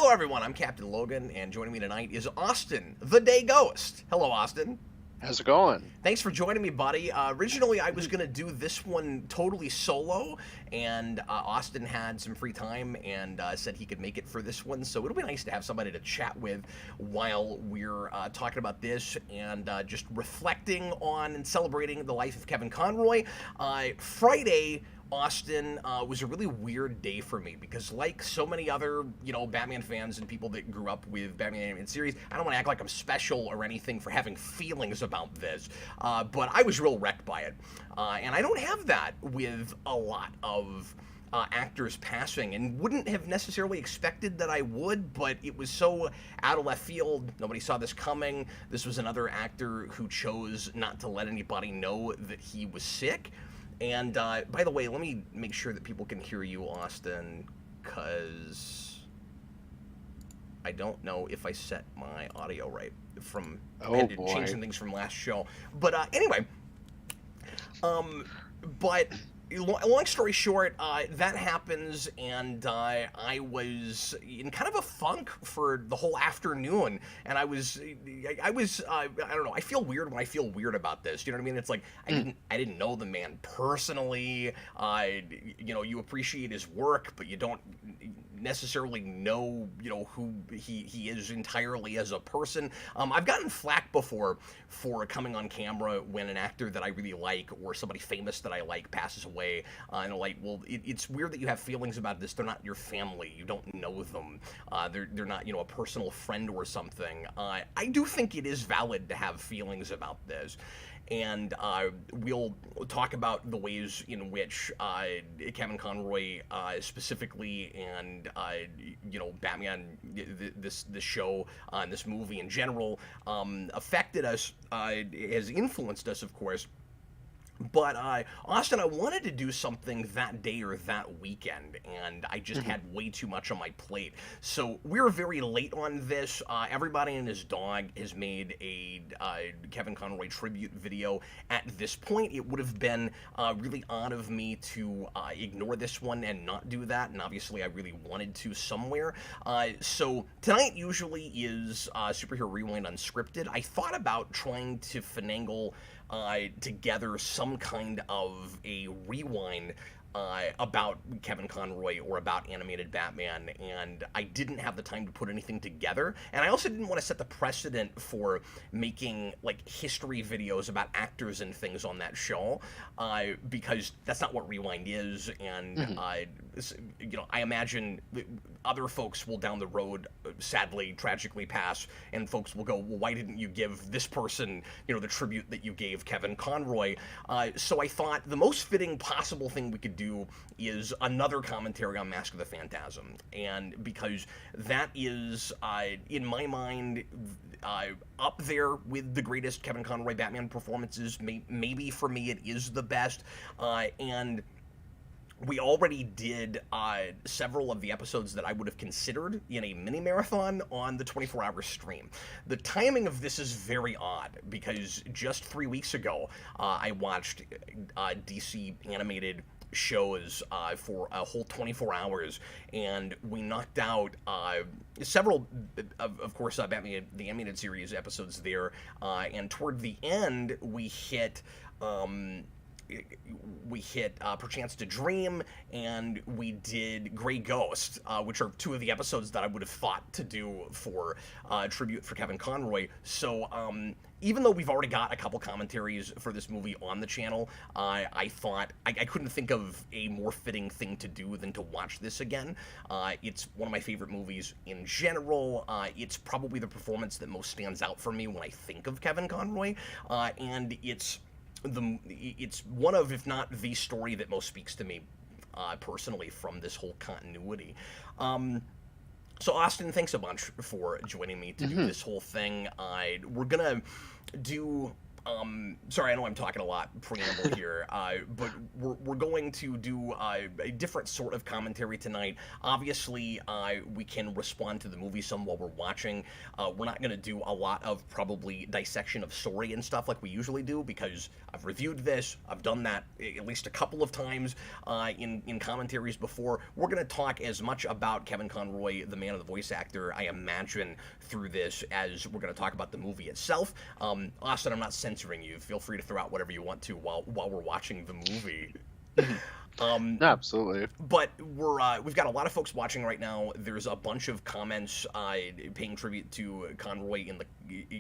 Hello, everyone. I'm Captain Logan, and joining me tonight is Austin, the Day Ghost. Hello, Austin. How's it going? Thanks for joining me, buddy. Originally, I was going to do this one totally solo, and Austin had some free time and said he could make it for this one, so it'll be nice to have somebody to chat with while we're talking about this and just reflecting on and celebrating the life of Kevin Conroy. Friday, Austin, was a really weird day for me because, like so many other, Batman fans and people that grew up with Batman animated series, I don't want to act like I'm special or anything for having feelings about this, but I was real wrecked by it. And I don't have that with a lot of actors passing, and wouldn't have necessarily expected that I would, but it was so out of left field. Nobody saw this coming. This was another actor who chose not to let anybody know that he was sick. And by the way, let me make sure that people can hear you, Austin, because I don't know if I set my audio right from changing things from last show. But anyway, but long story short, that happens, and I was in kind of a funk for the whole afternoon, and I don't know, I feel weird when I feel weird about this, you know what I mean? It's like, I didn't know the man personally, you appreciate his work, but you don't necessarily know, who he is entirely as a person. I've gotten flack before for coming on camera when an actor that I really like or somebody famous that I like passes away, and like, well, it's weird that you have feelings about this. They're not your family. You don't know them. They're not, a personal friend or something. I do think it is valid to have feelings about this. And we'll talk about the ways in which Kevin Conroy specifically, and Batman, this show, and this movie in general, affected us, has influenced us, of course. But Austin, I wanted to do something that day or that weekend, and I just had way too much on my plate. So we're very late on this. Everybody and his dog has made a Kevin Conroy tribute video. At this point, it would have been really odd of me to ignore this one and not do that, and obviously I really wanted to somewhere. So tonight usually is Superhero Rewind Unscripted. I thought about trying to finagle together some kind of a rewind about Kevin Conroy or about animated Batman, and I didn't have the time to put anything together, and I also didn't want to set the precedent for making like history videos about actors and things on that show, because that's not what Rewind is, and I imagine other folks will down the road sadly, tragically pass, and folks will go, well, why didn't you give this person, the tribute that you gave Kevin Conroy? So I thought the most fitting possible thing we could do is another commentary on Mask of the Phantasm, and because that is, in my mind, up there with the greatest Kevin Conroy Batman performances. Maybe for me it is the best, and we already did several of the episodes that I would have considered in a mini-marathon on the 24-hour stream. The timing of this is very odd, because just 3 weeks ago, I watched DC animated shows for a whole 24 hours, and we knocked out several, of course, Batman the Animated Series episodes there, and toward the end, we hit Perchance to Dream, and we did Grey Ghost, which are two of the episodes that I would have thought to do for tribute for Kevin Conroy. So even though we've already got a couple commentaries for this movie on the channel, I thought I couldn't think of a more fitting thing to do than to watch this again. It's one of my favorite movies in general. It's probably the performance that most stands out for me when I think of Kevin Conroy, and it's one of, if not the story that most speaks to me personally from this whole continuity. So Austin, thanks a bunch for joining me to do this whole thing. We're gonna do Sorry, I know I'm talking a lot preamble here, but we're going to do a different sort of commentary tonight. Obviously, we can respond to the movie some while we're watching. We're not going to do a lot of probably dissection of story and stuff like we usually do because I've reviewed this. I've done that at least a couple of times in commentaries before. We're going to talk as much about Kevin Conroy, the man of the voice actor, I imagine, through this as we're going to talk about the movie itself. Austin, I'm not censoring you. Feel free to throw out whatever you want to while we're watching the movie. No, absolutely. But we've got a lot of folks watching right now. There's a bunch of comments paying tribute to Conroy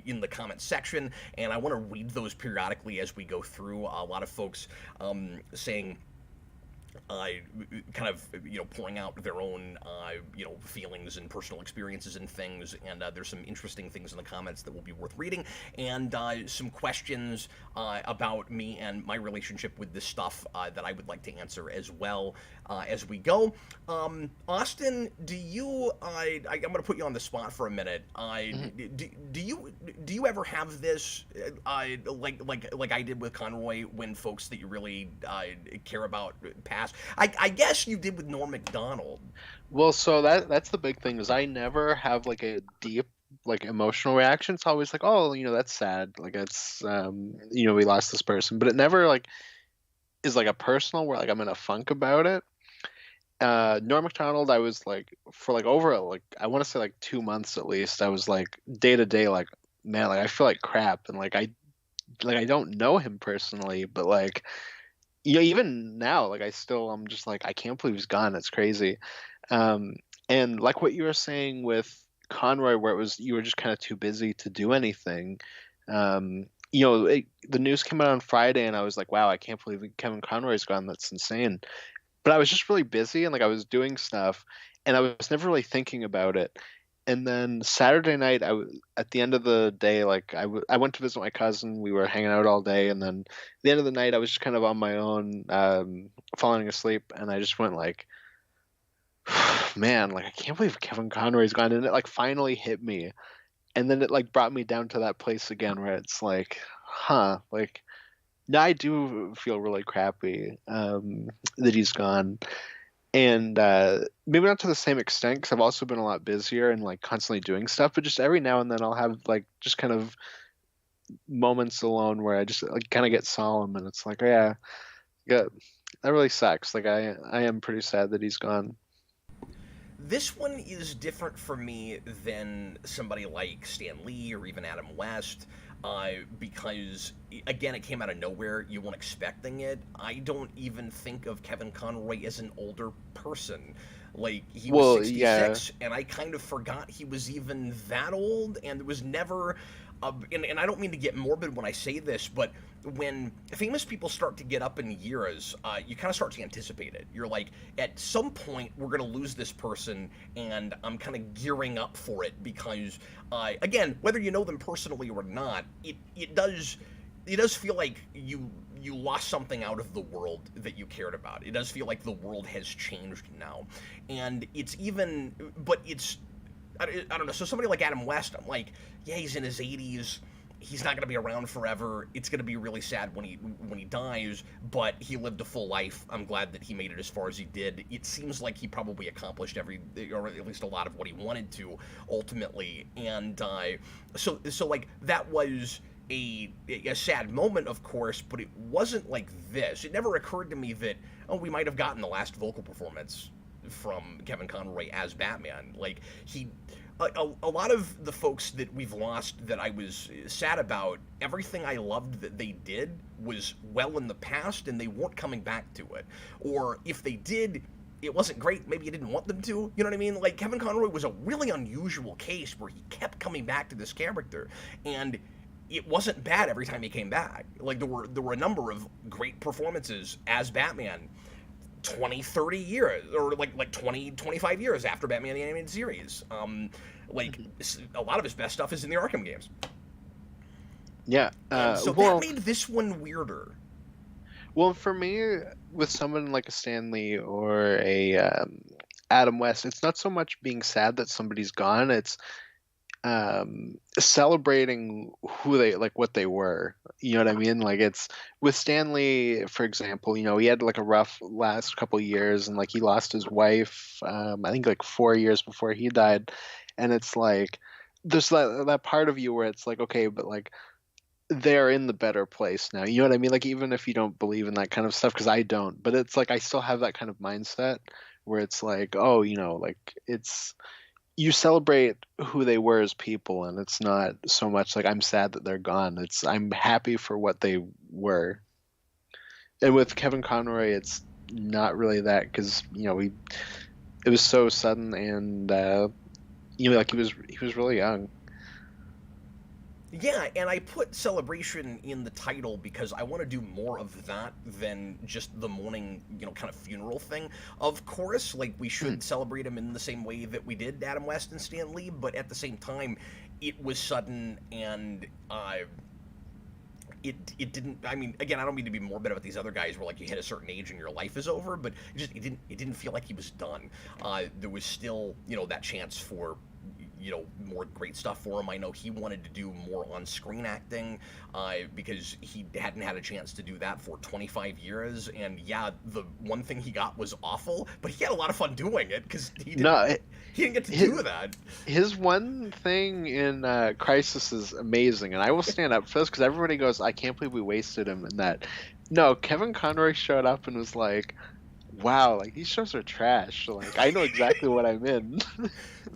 in the comment section, and I want to read those periodically as we go through. A lot of folks saying kind of pouring out their own feelings and personal experiences and things, and there's some interesting things in the comments that will be worth reading, and some questions about me and my relationship with this stuff that I would like to answer as well as we go. Austin, do you I'm gonna put you on the spot for a minute. Do you ever have this like I did with Conroy when folks that you really care about pass? I guess you did with Norm Macdonald. Well, so that's the big thing is I never have like a deep like emotional reaction. It's always like, oh, that's sad. Like it's we lost this person, but it never like is like a personal where like I'm in a funk about it. Norm Macdonald, I was like for like over like I want to say like 2 months at least. I was like day to day like man, like I feel like crap, and like I don't know him personally, but like even now, like I'm just like I can't believe he's gone. It's crazy. And like what you were saying with Conroy, where it was you were just kind of too busy to do anything. The news came out on Friday, and I was like, wow, I can't believe Kevin Conroy's gone. That's insane. But I was just really busy, and like I was doing stuff, and I was never really thinking about it. And then Saturday night, at the end of the day, like I went to visit my cousin. We were hanging out all day, and then at the end of the night, I was just kind of on my own, falling asleep, and I just went like, man, like I can't believe Kevin Conroy's gone, and it like finally hit me, and then it like brought me down to that place again where it's like, huh, like now I do feel really crappy that he's gone. And maybe not to the same extent because I've also been a lot busier and like constantly doing stuff, but just every now and then I'll have like just kind of moments alone where I just like kind of get solemn, and it's like, oh, yeah, that really sucks. Like I am pretty sad that he's gone. This one is different for me than somebody like Stan Lee or even Adam West, because again, it came out of nowhere. You weren't expecting it. I don't even think of Kevin Conroy as an older person. Like he was Well, 66, and I kind of forgot he was even that old, and there was never. And I don't mean to get morbid when I say this, but when famous people start to get up in years, you kind of start to anticipate it. You're like, at some point, we're going to lose this person, and I'm kind of gearing up for it because, again, whether you know them personally or not, it does feel like you lost something out of the world that you cared about. It does feel like the world has changed now, and but it's. I don't know. So somebody like Adam West, I'm like, yeah, he's in his 80s. He's not going to be around forever. It's going to be really sad when he dies, but he lived a full life. I'm glad that he made it as far as he did. It seems like he probably accomplished or at least a lot of what he wanted to ultimately. And so like that was a sad moment, of course, but it wasn't like this. It never occurred to me that, oh, we might have gotten the last vocal performance from Kevin Conroy as Batman. Like a lot of the folks that we've lost that I was sad about, everything I loved that they did was well in the past, and they weren't coming back to it. Or if they did, it wasn't great. Maybe you didn't want them to. You know what I mean? Like Kevin Conroy was a really unusual case where he kept coming back to this character, and it wasn't bad every time he came back. Like there were a number of great performances as Batman 20, 30 years, or like 20, 25 years after Batman the Animated Series. A lot of his best stuff is in the Arkham games. Yeah. So that made this one weirder. Well, for me, with someone like a Stan Lee or a Adam West, it's not so much being sad that somebody's gone. It's celebrating who they like, what they were. You know what I mean? Like it's with Stanley, for example, he had like a rough last couple years and like he lost his wife, I think like 4 years before he died. And it's like there's that part of you where it's like, okay, but like they're in the better place now. You know what I mean? Like even if you don't believe in that kind of stuff, because I don't, but it's like I still have that kind of mindset where it's like, oh, like it's you celebrate who they were as people, and it's not so much like I'm sad that they're gone. It's I'm happy for what they were. And with Kevin Conroy, it's not really that because we it was so sudden and like he was really young. Yeah, and I put celebration in the title because I want to do more of that than just the mourning, kind of funeral thing. Of course, like we should celebrate him in the same way that we did Adam West and Stan Lee, but at the same time, it was sudden and it didn't. I mean, again, I don't mean to be morbid about these other guys where like you hit a certain age and your life is over, but it didn't feel like he was done. There was still that chance for more great stuff for him. I know he wanted to do more on-screen acting because he hadn't had a chance to do that for 25 years. And yeah, the one thing he got was awful, but he had a lot of fun doing it because he didn't get to do that. His one thing in Crisis is amazing, and I will stand up for this because everybody goes, "I can't believe we wasted him in that." No, Kevin Conroy showed up and was like, wow, like these shows are trash. Like I know exactly what I'm in.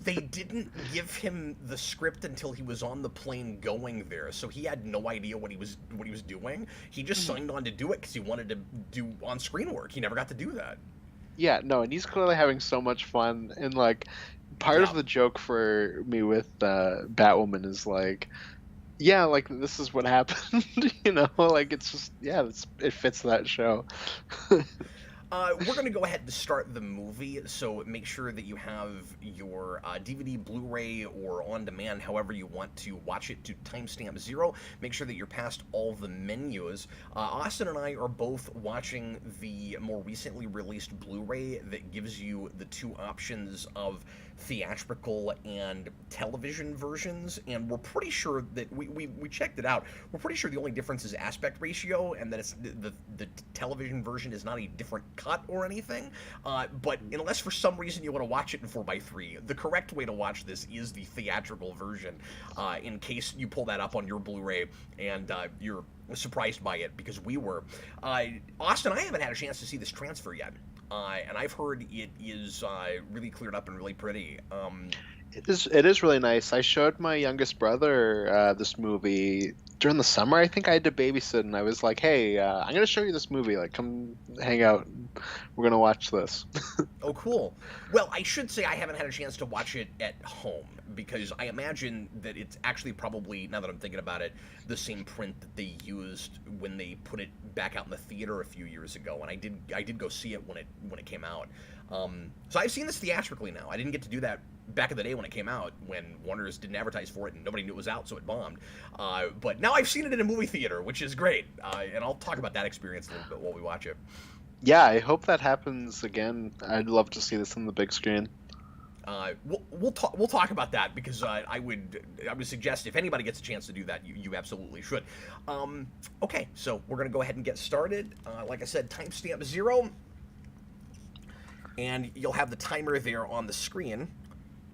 They didn't give him the script until he was on the plane going there, so he had no idea what he was doing. He just signed on to do it because he wanted to do on-screen work. He never got to do that. Yeah, no, and he's clearly having so much fun. And like part of the joke for me with Batwoman is like, yeah, like this is what happened. Like it's just it fits that show. We're going to go ahead and start the movie, so make sure that you have your DVD, Blu-ray, or on-demand, however you want to watch it, to timestamp 0. Make sure that you're past all the menus. Austin and I are both watching the more recently released Blu-ray that gives you the two options of theatrical and television versions, and we're pretty sure that we checked it out. We're pretty sure the only difference is aspect ratio, and that it's the television version is not a different cut or anything. But unless for some reason you want to watch it in 4:3, the correct way to watch this is the theatrical version. In case you pull that up on your Blu-ray and you're surprised by it, because we were. Austin, I haven't had a chance to see this transfer yet. And I've heard it is really cleared up and really pretty. It is really nice. I showed my youngest brother this movie during the summer. I think I had to babysit, and I was like, "Hey, I'm gonna show you this movie. Like, come hang out. We're gonna watch this." Oh, cool. Well, I should say I haven't had a chance to watch it at home because I imagine that it's actually probably, now that I'm thinking about it, the same print that they used when they put it back out in the theater a few years ago, and I did go see it when it came out. So I've seen this theatrically now. I didn't get to do that back in the day when it came out, when Warner's didn't advertise for it and nobody knew it was out, so it bombed. But now I've seen it in a movie theater, which is great, and I'll talk about that experience a little bit while we watch it. Yeah, I hope that happens again. I'd love to see this on the big screen. We'll talk about that because I would suggest if anybody gets a chance to do that, you absolutely should. Okay, so we're gonna go ahead and get started. Like I said, timestamp 0, and you'll have the timer there on the screen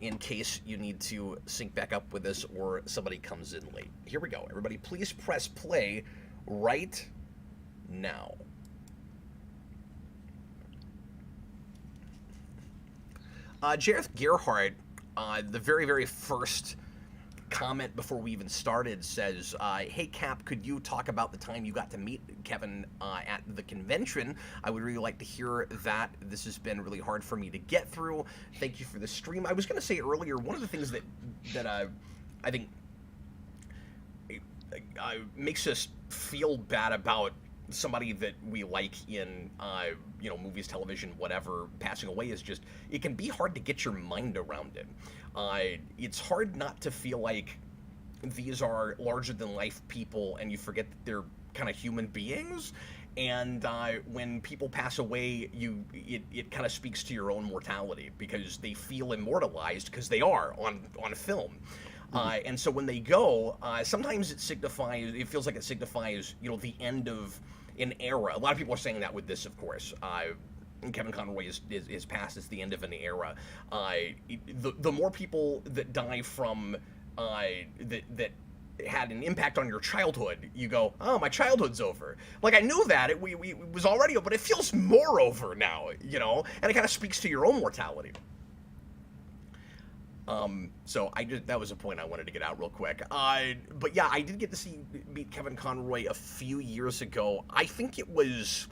in case you need to sync back up with us or somebody comes in late. Here we go. Everybody, please press play right now. Jareth Gerhardt, the very, very first comment before we even started says, hey Cap, could you talk about the time you got to meet Kevin at the convention? I would really like to hear that. This has been really hard for me to get through. Thank you for the stream. I was going to say earlier, one of the things that I think makes us feel bad about somebody that we like in movies, television, whatever, passing away is just, it can be hard to get your mind around it. It's hard not to feel like these are larger than life people and you forget that they're kind of human beings. And when people pass away, it kind of speaks to your own mortality because they feel immortalized because they are on film. And so when they go, sometimes it feels like it signifies, the end of an era. A lot of people are saying that with this, of course. Kevin Conroy is past. It's the end of an era. The more people that die from that had an impact on your childhood, you go, oh, my childhood's over. Like, I knew that it was already over, but it feels more over now, and it kind of speaks to your own mortality. So that was a point I wanted to get out real quick. But yeah, I did get to meet Kevin Conroy a few years ago. I think it was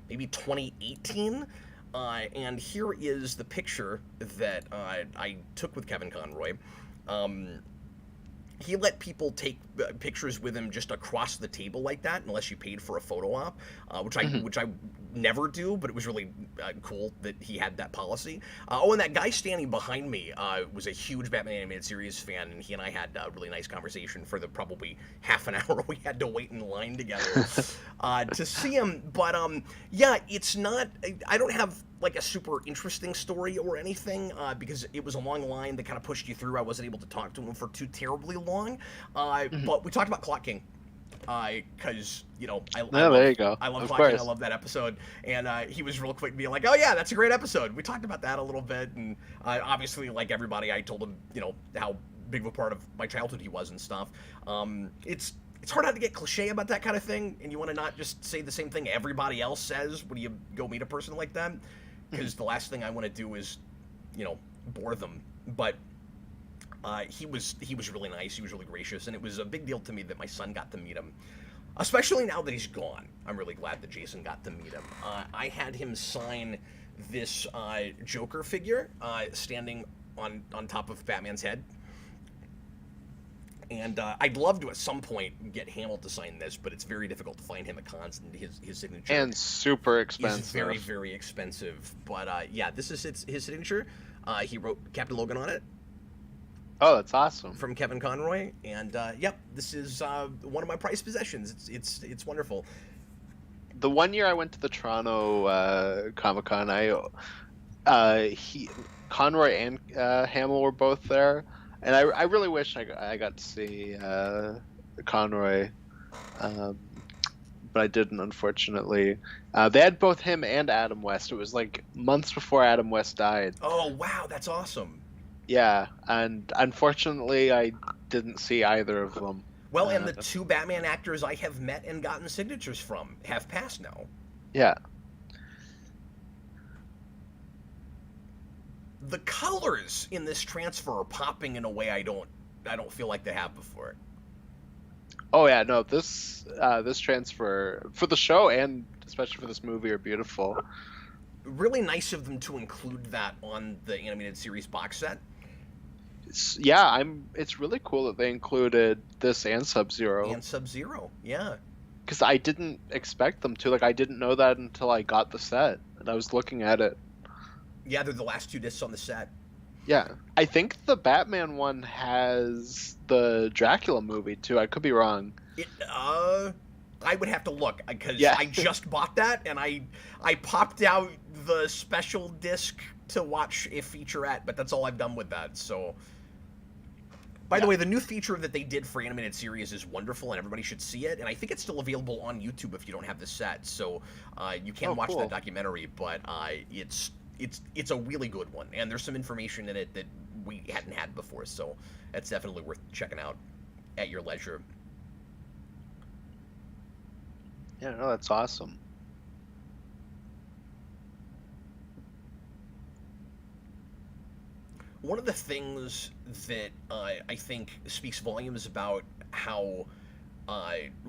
maybe 2018. And here is the picture that I took with Kevin Conroy. He let people take pictures with him just across the table like that, unless you paid for a photo op, which I never do. But it was really cool that he had that policy. And that guy standing behind me was a huge Batman animated series fan, and he and I had a really nice conversation for the probably half an hour we had to wait in line together to see him. But yeah, it's not. I don't have like a super interesting story or anything, because it was a long line that kind of pushed you through. I wasn't able to talk to him for too terribly long, but we talked about Clock King, because there you go. I love of Clock course. King. I love that episode, and he was real quick being like, "Oh yeah, that's a great episode." We talked about that a little bit, and obviously, like everybody, I told him how big of a part of my childhood he was and stuff. It's hard not to get cliche about that kind of thing, and you want to not just say the same thing everybody else says when you go meet a person like that, because the last thing I want to do is, bore them. But he was really nice. He was really gracious, and it was a big deal to me that my son got to meet him. Especially now that he's gone, I'm really glad that Jason got to meet him. I had him sign this Joker figure standing on top of Batman's head. And I'd love to at some point get Hamill to sign this, but it's very difficult to find him at cons, and his signature. And super expensive. Is very, very expensive. But yeah, this is his signature. He wrote Captain Logan on it. Oh, that's awesome. From Kevin Conroy. And yep, this is one of my prized possessions. It's wonderful. The one year I went to the Toronto Comic-Con, Conroy and Hamill were both there. And I really wish I got to see Conroy, but I didn't, unfortunately. They had both him and Adam West. It was like months before Adam West died. Oh, wow, that's awesome. Yeah, and unfortunately I didn't see either of them. Well, and the two Batman actors I have met and gotten signatures from have passed now. Yeah. The colors in this transfer are popping in a way I don't feel like they have before. Oh yeah, no, this transfer for the show and especially for this movie are beautiful. Really nice of them to include that on the animated series box set. It's really cool that they included this and Sub-Zero. And Sub-Zero, yeah. Because I didn't expect them to. Like, I didn't know that until I got the set and I was looking at it. Yeah, they're the last two discs on the set. Yeah. I think the Batman one has the Dracula movie, too. I could be wrong. I would have to look, because yeah. I just bought that, and I popped out the special disc to watch a featurette, but that's all I've done with that, so... By the way, the new feature that they did for animated series is wonderful, and everybody should see it. And I think it's still available on YouTube if you don't have the set, so you can watch that documentary. But it's a really good one, and there's some information in it that we hadn't had before, so it's definitely worth checking out at your leisure. Yeah, no, that's awesome. One of the things that I think speaks volumes about how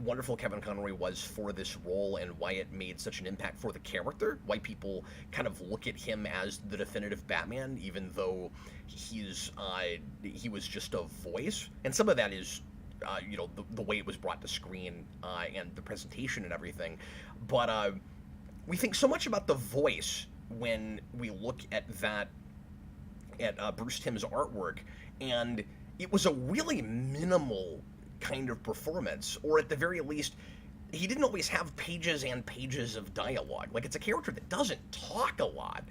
wonderful Kevin Conroy was for this role and why it made such an impact for the character, why people kind of look at him as the definitive Batman, even though he was just a voice. And some of that is the way it was brought to screen and the presentation and everything. But we think so much about the voice when we look at that, at Bruce Timm's artwork, and it was a really minimal kind of performance, or at the very least, he didn't always have pages and pages of dialogue. Like, it's a character that doesn't talk a lot,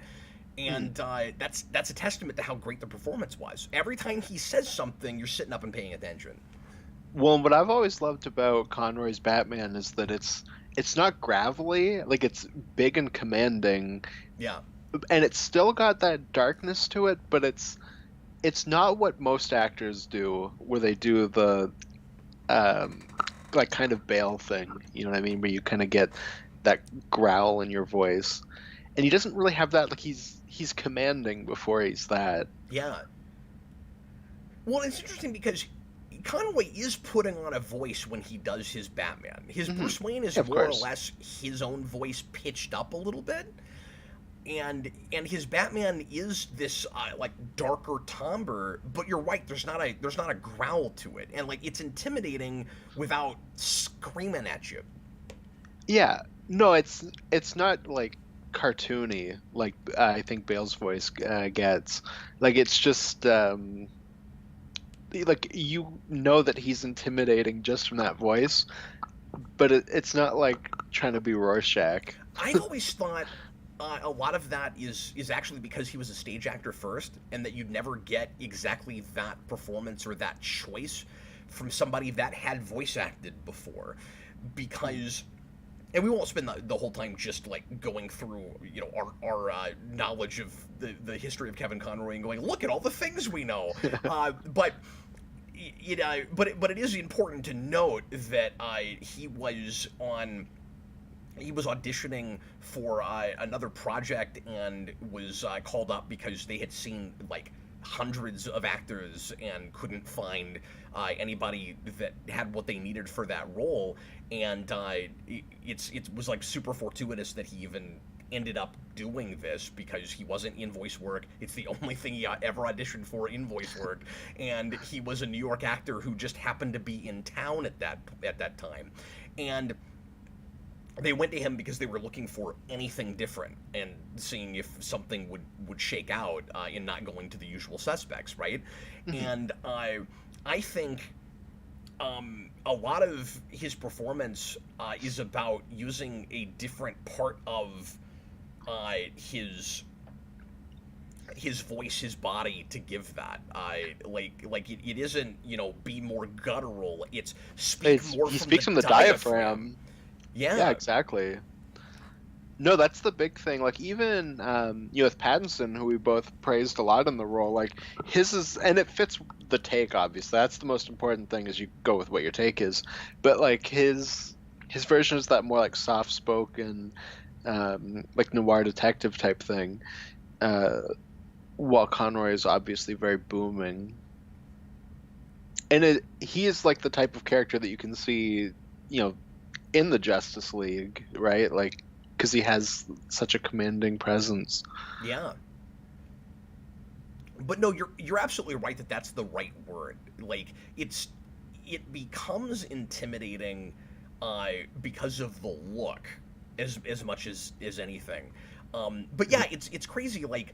And that's a testament to how great the performance was. Every time he says something, you're sitting up and paying attention. Well, what I've always loved about Conroy's Batman is that it's not gravelly, like it's big and commanding, Yeah. and it's still got that darkness to it, but it's not what most actors do, where they do the like kind of Bale thing, you know what I mean, where you kind of get that growl in your voice, and he doesn't really have that. Like he's commanding before he's that. Yeah. Well, it's interesting because Conway is putting on a voice when he does his Batman. His Bruce Wayne is more or less his own voice pitched up a little bit. And his Batman is this like darker timbre, but you're right. There's not a growl to it, and like it's intimidating without screaming at you. Yeah, no, it's not like cartoony like I think Bale's voice gets. Like it's just like you know that he's intimidating just from that voice, but it's not like trying to be Rorschach. I always thought a lot of that is actually because he was a stage actor first, and that you'd never get exactly that performance or that choice from somebody that had voice acted before, because. And we won't spend the whole time just like going through, you know, our knowledge of the history of Kevin Conroy and going, look at all the things we know. But it is important to note that he was auditioning for another project and was called up because they had seen like hundreds of actors and couldn't find anybody that had what they needed for that role, and it was like super fortuitous that he even ended up doing this because he wasn't in voice work. It's the only thing he ever auditioned for in voice work, and he was a New York actor who just happened to be in town at that time, and they went to him because they were looking for anything different and seeing if something would shake out in not going to the usual suspects, right? And I think a lot of his performance is about using a different part of his voice, his body to give that. It isn't, you know, be more guttural. It's speak more. He speaks from the diaphragm. Yeah, exactly. No, that's the big thing. Like even you know, with Pattinson, who we both praised a lot in the role, like his is, and it fits the take. Obviously, that's the most important thing, is you go with what your take is. But like his version is that more like soft spoken, like noir detective type thing. While Conroy is obviously very booming, and he is like the type of character that you can see, you know, in the Justice League, right? Like, because he has such a commanding presence. Yeah. But no, you're absolutely right that that's the right word. Like, it becomes intimidating because of the look as much as anything. But yeah, it's crazy. Like,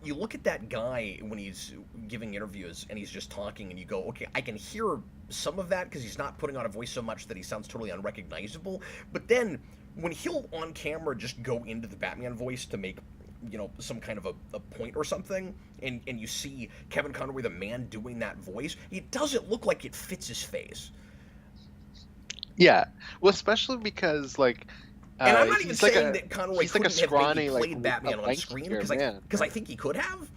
you look at that guy when he's giving interviews and he's just talking, and you go, okay, I can hear some of that because he's not putting on a voice so much that he sounds totally unrecognizable. But then when he'll on camera just go into the Batman voice to make, you know, some kind of a point or something, and you see Kevin Conroy, the man, doing that voice, it doesn't look like it fits his face. Yeah, well, especially because like. And I'm not even saying that Conroy couldn't have maybe played like, Batman on screen, because I think he could have.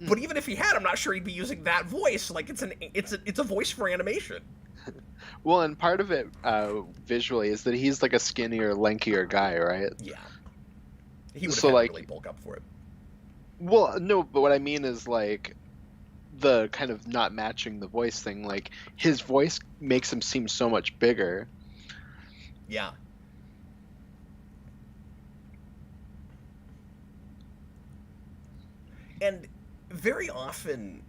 But even if he had, I'm not sure he'd be using that voice. Like it's a voice for animation. Well, and part of it visually is that he's like a skinnier, lankier guy, right? Yeah. He would have had to really bulk up for it. Well, no, but what I mean is like the kind of not matching the voice thing. Like his voice makes him seem so much bigger. Yeah. And very often,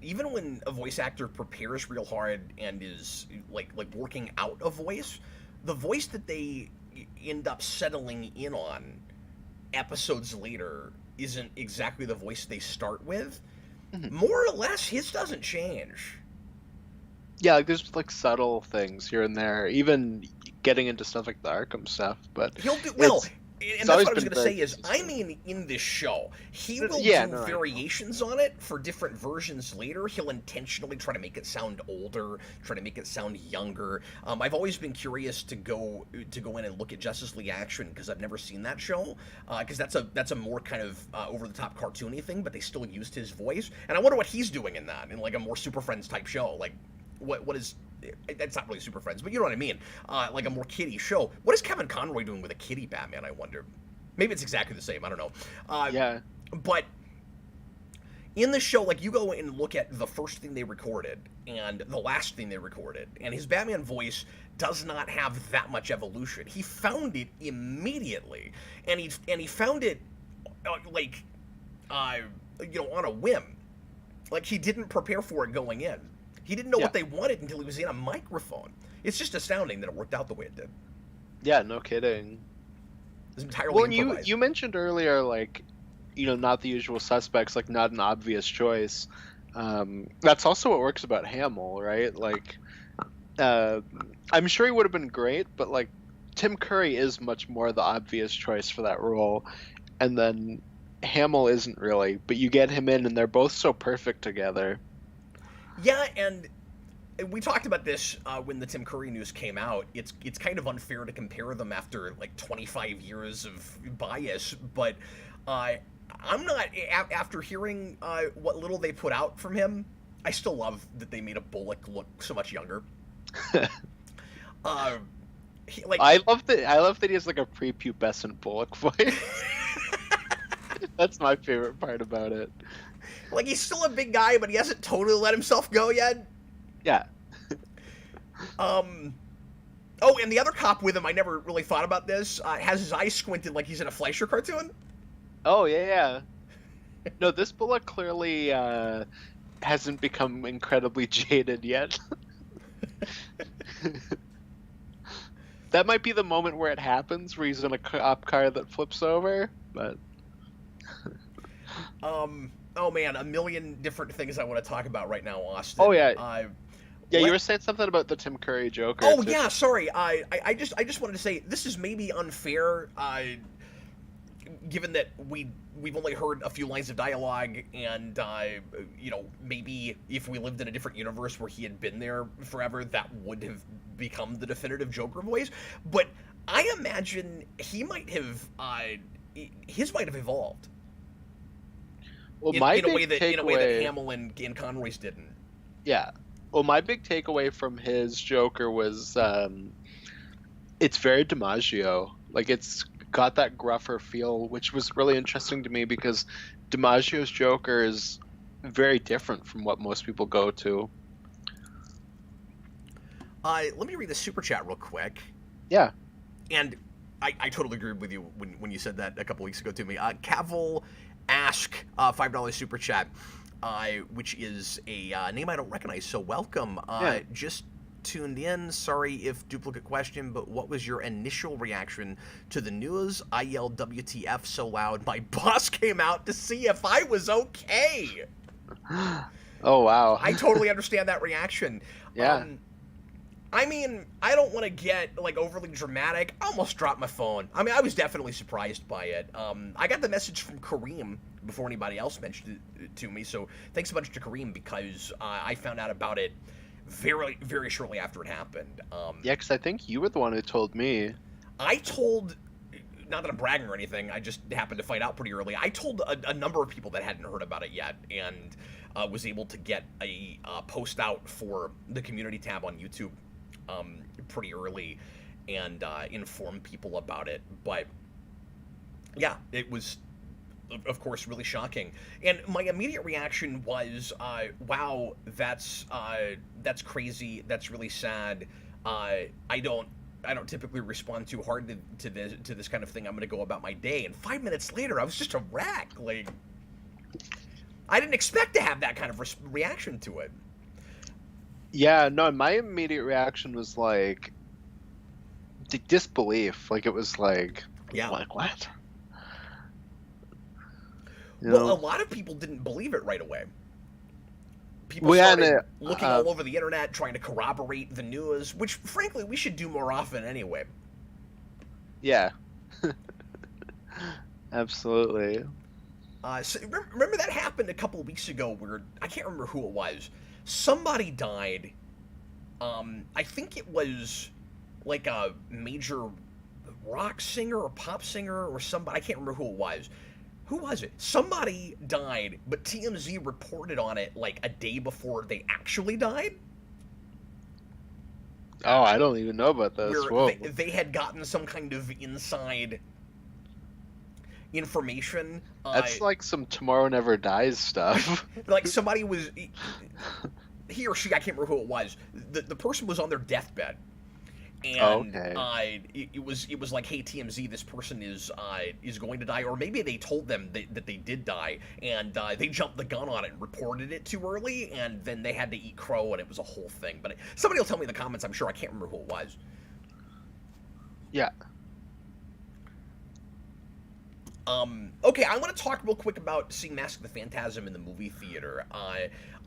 even when a voice actor prepares real hard and is like working out a voice, the voice that they end up settling in on episodes later isn't exactly the voice they start with. More or less, his doesn't change. Yeah, like there's like subtle things here and there, even getting into stuff like the Arkham stuff. But he'll do well. And that's what I was going to say is, I mean, in this show, he will do variations on it for different versions later. He'll intentionally try to make it sound older, try to make it sound younger. I've always been curious to go in and look at Justice League Action because I've never seen that show. Because that's a more kind of over the top cartoony thing, but they still used his voice, and I wonder what he's doing in that, in like a more Super Friends type show. Like, what is? It's not really Super Friends, but you know what I mean. Like a more kiddie show. What is Kevin Conroy doing with a kiddie Batman, I wonder? Maybe it's exactly the same. I don't know. Yeah. But in the show, like, you go and look at the first thing they recorded and the last thing they recorded, and his Batman voice does not have that much evolution. He found it immediately, and he found it like on a whim. Like, he didn't prepare for it going in. He didn't know what they wanted until he was in a microphone. It's just astounding that it worked out the way it did. Yeah, no kidding. It's entirely improvised. You mentioned earlier, like, not the usual suspects, like, not an obvious choice. That's also what works about Hamill, right? Like, I'm sure he would have been great, but, like, Tim Curry is much more the obvious choice for that role. And then Hamill isn't really, but you get him in, and they're both so perfect together. Yeah, and we talked about this when the Tim Curry news came out. It's kind of unfair to compare them after like 25 years of bias, but I'm not. After hearing what little they put out from him, I still love that they made a Bullock look so much younger. I love that he has like a prepubescent Bullock voice. That's my favorite part about it. Like, he's still a big guy, but he hasn't totally let himself go yet. Yeah. Oh, and the other cop with him, I never really thought about this, has his eyes squinted like he's in a Fleischer cartoon. Oh, yeah. No, this Bullock clearly hasn't become incredibly jaded yet. That might be the moment where it happens, where he's in a cop car that flips over, but... Oh man, a million different things I want to talk about right now, Austin. Oh yeah. You were saying something about the Tim Curry Joker. Oh too. Yeah, sorry. I just wanted to say this is maybe unfair, given that we've only heard a few lines of dialogue, and maybe if we lived in a different universe where he had been there forever, that would have become the definitive Joker voice. But I imagine he might have his might have evolved. Well, in a way that Hamill and Conroy's didn't. Yeah. Well, my big takeaway from his Joker was it's very DiMaggio. Like, it's got that gruffer feel, which was really interesting to me because DiMaggio's Joker is very different from what most people go to. Let me read the super chat real quick. Yeah. And I totally agreed with you when you said that a couple weeks ago to me. Cavill Ask, $5 super chat, which is a name I don't recognize, so welcome. Just tuned in. Sorry if duplicate question, but what was your initial reaction to the news? I yelled WTF so loud my boss came out to see if I was okay. Oh, wow. I totally understand that reaction. Yeah. I mean, I don't want to get, like, overly dramatic. I almost dropped my phone. I mean, I was definitely surprised by it. I got the message from Kareem before anybody else mentioned it to me, so thanks a bunch to Kareem because I found out about it very, very shortly after it happened. Yeah, because I think you were the one who told me. I told... Not that I'm bragging or anything, I just happened to find out pretty early. I told a number of people that hadn't heard about it yet, and was able to get a post out for the community tab on YouTube pretty early and inform people about it. But yeah, it was, of course, really shocking. And my immediate reaction was, wow, that's crazy. That's really sad. I don't typically respond too hard to this kind of thing. I'm going to go about my day. And 5 minutes later, I was just a wreck. Like, I didn't expect to have that kind of reaction to it. Yeah, no, my immediate reaction was like disbelief. Like, it was like, yeah, like what? Well, a lot of people didn't believe it right away. People started looking all over the internet, trying to corroborate the news, which, frankly, we should do more often anyway. Yeah. Absolutely. So remember that happened a couple of weeks ago where I can't remember who it was. Somebody died. I think it was like a major rock singer or pop singer or somebody. I can't remember who it was. Who was it? Somebody died, but TMZ reported on it like a day before they actually died. Oh, I don't even know about this. Where Whoa. they had gotten some kind of inside information. That's like some Tomorrow Never Dies stuff. Like somebody was, he or she, I can't remember who it was. The person was on their deathbed, and Okay. it was like, hey TMZ, this person is going to die, or maybe they told them that they did die, and they jumped the gun on it and reported it too early, and then they had to eat crow, and it was a whole thing. But somebody will tell me in the comments. I'm sure. I can't remember who it was. Yeah. Okay, I want to talk real quick about seeing Mask of the Phantasm in the movie theater.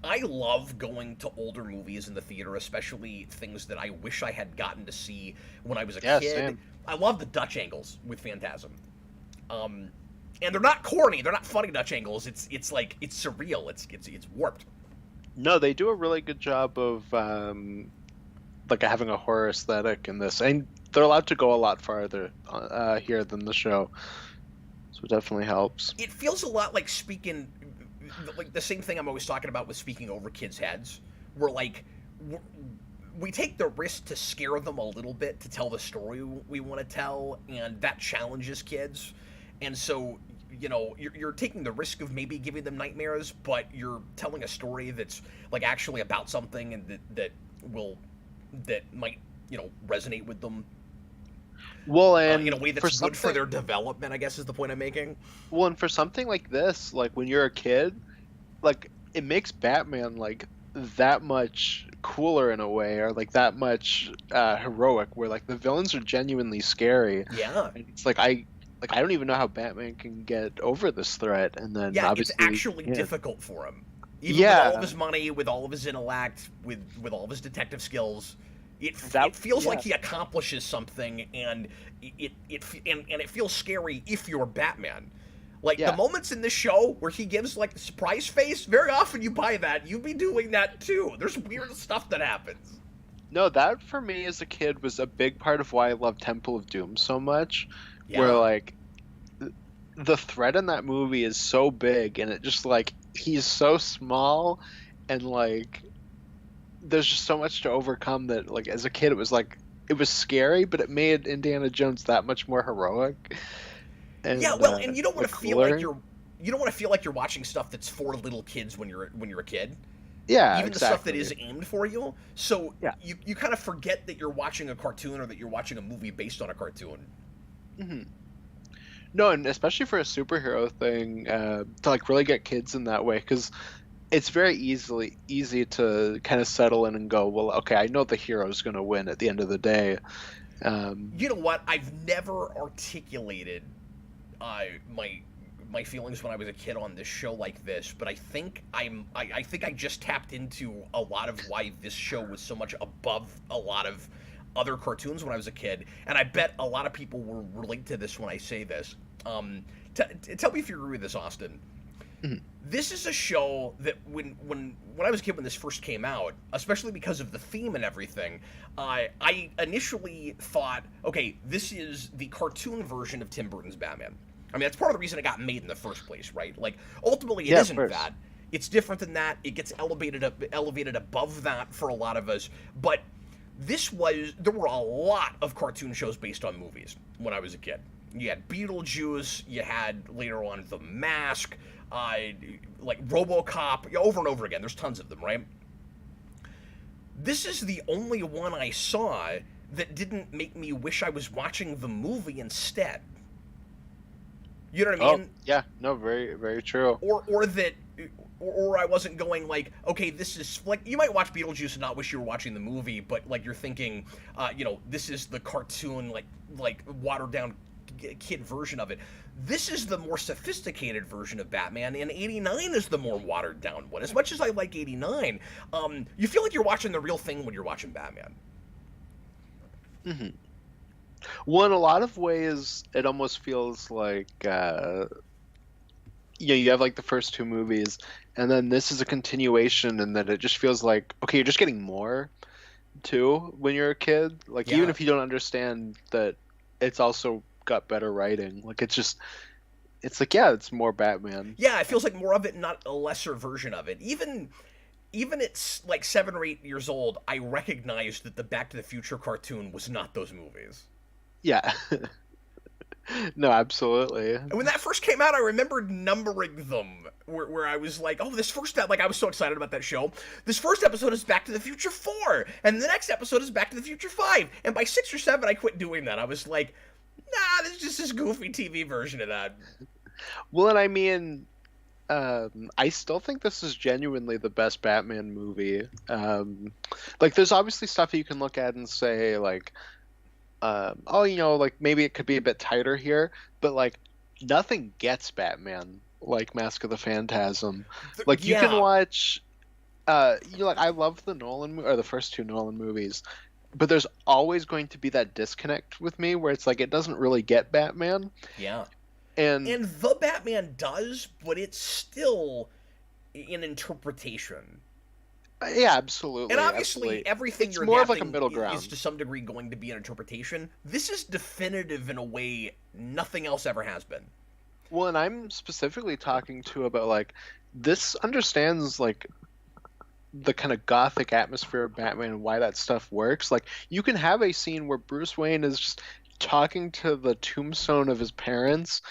I love going to older movies in the theater, especially things that I wish I had gotten to see when I was a Yeah, kid. same. I love the Dutch angles with Phantasm. And they're not corny, they're not funny Dutch angles. It's like it's surreal. It's warped. No, they do a really good job of like having a horror aesthetic in this, and they're allowed to go a lot farther here than the show, so it definitely helps. It feels a lot like speaking, like the same thing I'm always talking about with speaking over kids' heads. We're like, we take the risk to scare them a little bit to tell the story we want to tell, and that challenges kids. And so, you're taking the risk of maybe giving them nightmares, but you're telling a story that's like actually about something, and that might resonate with them Well, in a and way for that's good for something, their development, I guess is the point I'm making. well, and for something like this, like when you're a kid, like it makes Batman like that much cooler in a way, or like that much heroic, where like the villains are genuinely scary, Yeah. and it's like I don't even know how Batman can get over this threat, and then Yeah, it's obviously, actually yeah, difficult for him. Even with all of yeah, his money, with all of his intellect, with all of his detective skills, it that, feels like yeah, he accomplishes something, and and it feels scary if you're Batman. Like the yeah. moments in this show where he gives like the surprise face, very often you buy that. You'd be doing that too. There's weird stuff that happens. No, that for me as a kid was a big part of why I love Temple of Doom so much, where Yeah. like the threat in that movie is so big, and it just like he's so small, and like there's just so much to overcome that like as a kid it was scary, but it made Indiana Jones that much more heroic Yeah, and well, and you don't want like to feel like cooler. you don't want to feel like you're watching stuff that's for little kids when you're a kid. Yeah, Even the stuff that exactly. is aimed for you. So Yeah. you kind of forget that you're watching a cartoon or that you're watching a movie based on a cartoon. Hmm. No, and especially for a superhero thing, to like really get kids in that way, because it's very easy to kind of settle in and go, well, okay, I know the hero's going to win at the end of the day. Um, You know what? I've never articulated my feelings when I was a kid on this show like this, but I think I think I just tapped into a lot of why this show was so much above a lot of other cartoons when I was a kid, and I bet a lot of people will relate to this when I say this. Tell me if you agree with this, Austin. mhm. This is a show that when I was a kid when this first came out, especially because of the theme and everything, I initially thought, okay, this is the cartoon version of Tim Burton's Batman. I mean, that's part of the reason it got made in the first place, right? Like, ultimately, it Yeah, of isn't course. that. It's different than that. It gets elevated above that for a lot of us. But there were a lot of cartoon shows based on movies when I was a kid. You had Beetlejuice. You had later on The Mask. Like RoboCop, over and over again. There's tons of them, right? This is the only one I saw that didn't make me wish I was watching the movie instead. You know what I Oh, mean? yeah, no, very, very true. Or that, or I wasn't going like, okay, this is like, you might watch Beetlejuice and not wish you were watching the movie, but like you're thinking, this is the cartoon like watered down kid version of it. This is the more sophisticated version of Batman, and 89 is the more watered down one. As much as I like 89, you feel like you're watching the real thing when you're watching Batman. Hmm. Well, in a lot of ways, it almost feels like you have like the first two movies, and then this is a continuation, and then it just feels like okay, you're just getting more too when you're a kid. Like even Yeah. if you don't understand that, it's also got better writing. Like it's like yeah, it's more Batman. Yeah, it feels like more of it, not a lesser version of it. Even it's like 7 or 8 years old, I recognized that the Back to the Future cartoon was not those movies. Yeah, no, absolutely. And when that first came out, I remembered numbering them, where I was like, oh, this first like I was so excited about that show. This first episode is Back to the Future 4, and the next episode is Back to the Future 5. And by 6 or 7, I quit doing that. I was like, nah, this is just this goofy TV version of that. Well, and I mean, I still think this is genuinely the best Batman movie. Like, there's obviously stuff you can look at and say, like, oh, like maybe it could be a bit tighter here, but like, nothing gets Batman like Mask of the Phantasm. Like, you can Yeah, watch, like, I love the or the first two Nolan movies, but there's always going to be that disconnect with me where it's like it doesn't really get Batman, yeah. and And the Batman does, but it's still an interpretation. yeah, And absolutely, obviously, absolutely. everything It's you're more of like a adapting middle is ground. to some degree going to be an interpretation. This is definitive in a way nothing else ever has been. Well, and I'm specifically talking to about like this understands like the kind of gothic atmosphere of Batman and why that stuff works. Like you can have a scene where Bruce Wayne is just talking to the tombstone of his parents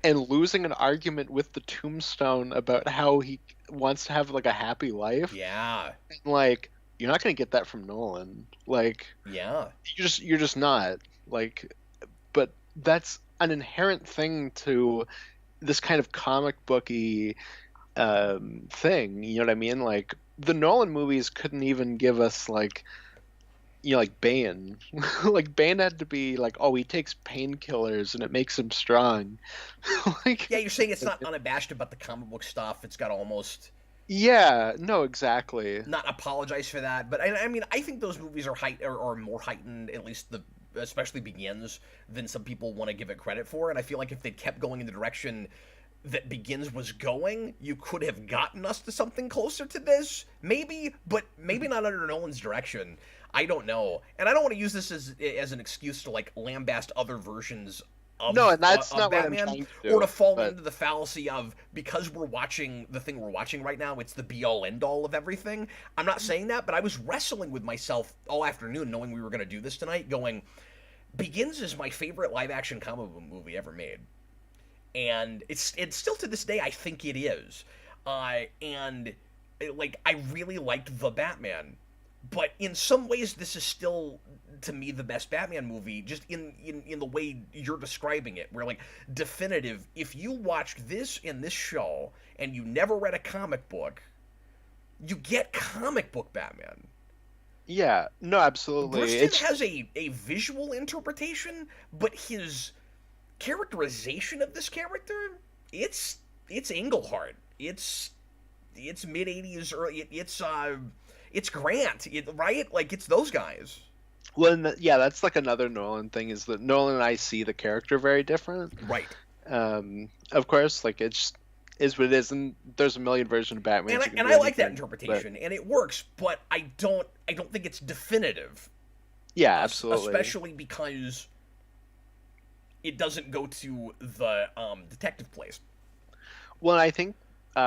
and losing an argument with the tombstone about how he wants to have like a happy life. Yeah, And, like you're not going to get that from Nolan. Like yeah, you're just not. Like but that's an inherent thing to this kind of comic booky thing. You know what I mean? Like the Nolan movies couldn't even give us like like Bane. Like Bane had to be like, oh, he takes painkillers and it makes him strong. Like yeah. You're saying it's not unabashed about the comic book stuff. It's got almost yeah, no, exactly. not apologize for that. But I mean, I think those movies are more heightened, at least the especially Begins, than some people want to give it credit for. And I feel like if they'd kept going in the direction that Begins was going, you could have gotten us to something closer to this, maybe, but maybe not under Nolan's direction. I don't know, and I don't want to use this as an excuse to like lambast other versions No, and that's of not what I'm Batman, trying to or to do. fall But into the fallacy of because we're watching the thing we're watching right now, it's the be all end all of everything. I'm not saying that, but I was wrestling with myself all afternoon, knowing we were going to do this tonight, going, Begins is my favorite live action comic book movie ever made, and it's still to this day I think it is, and like I really liked the Batman, but in some ways this is still to me the best Batman movie, just in the way you're describing it, where like definitive. If you watched this in this show and you never read a comic book, you get comic book Batman. yeah, no, absolutely. Burston It's has a visual interpretation, but his characterization of this character, it's Englehart. It's mid '80s, early. It's Grant, right? Like it's those guys. well, and yeah, that's like another Nolan thing is that Nolan and I see the character very different. Right. Of course, like it's is what it is, and there's a million versions of Batman. And I like that interpretation, and it works, but I don't think it's definitive, Yeah, absolutely. especially because it doesn't go to the detective place. Well, I think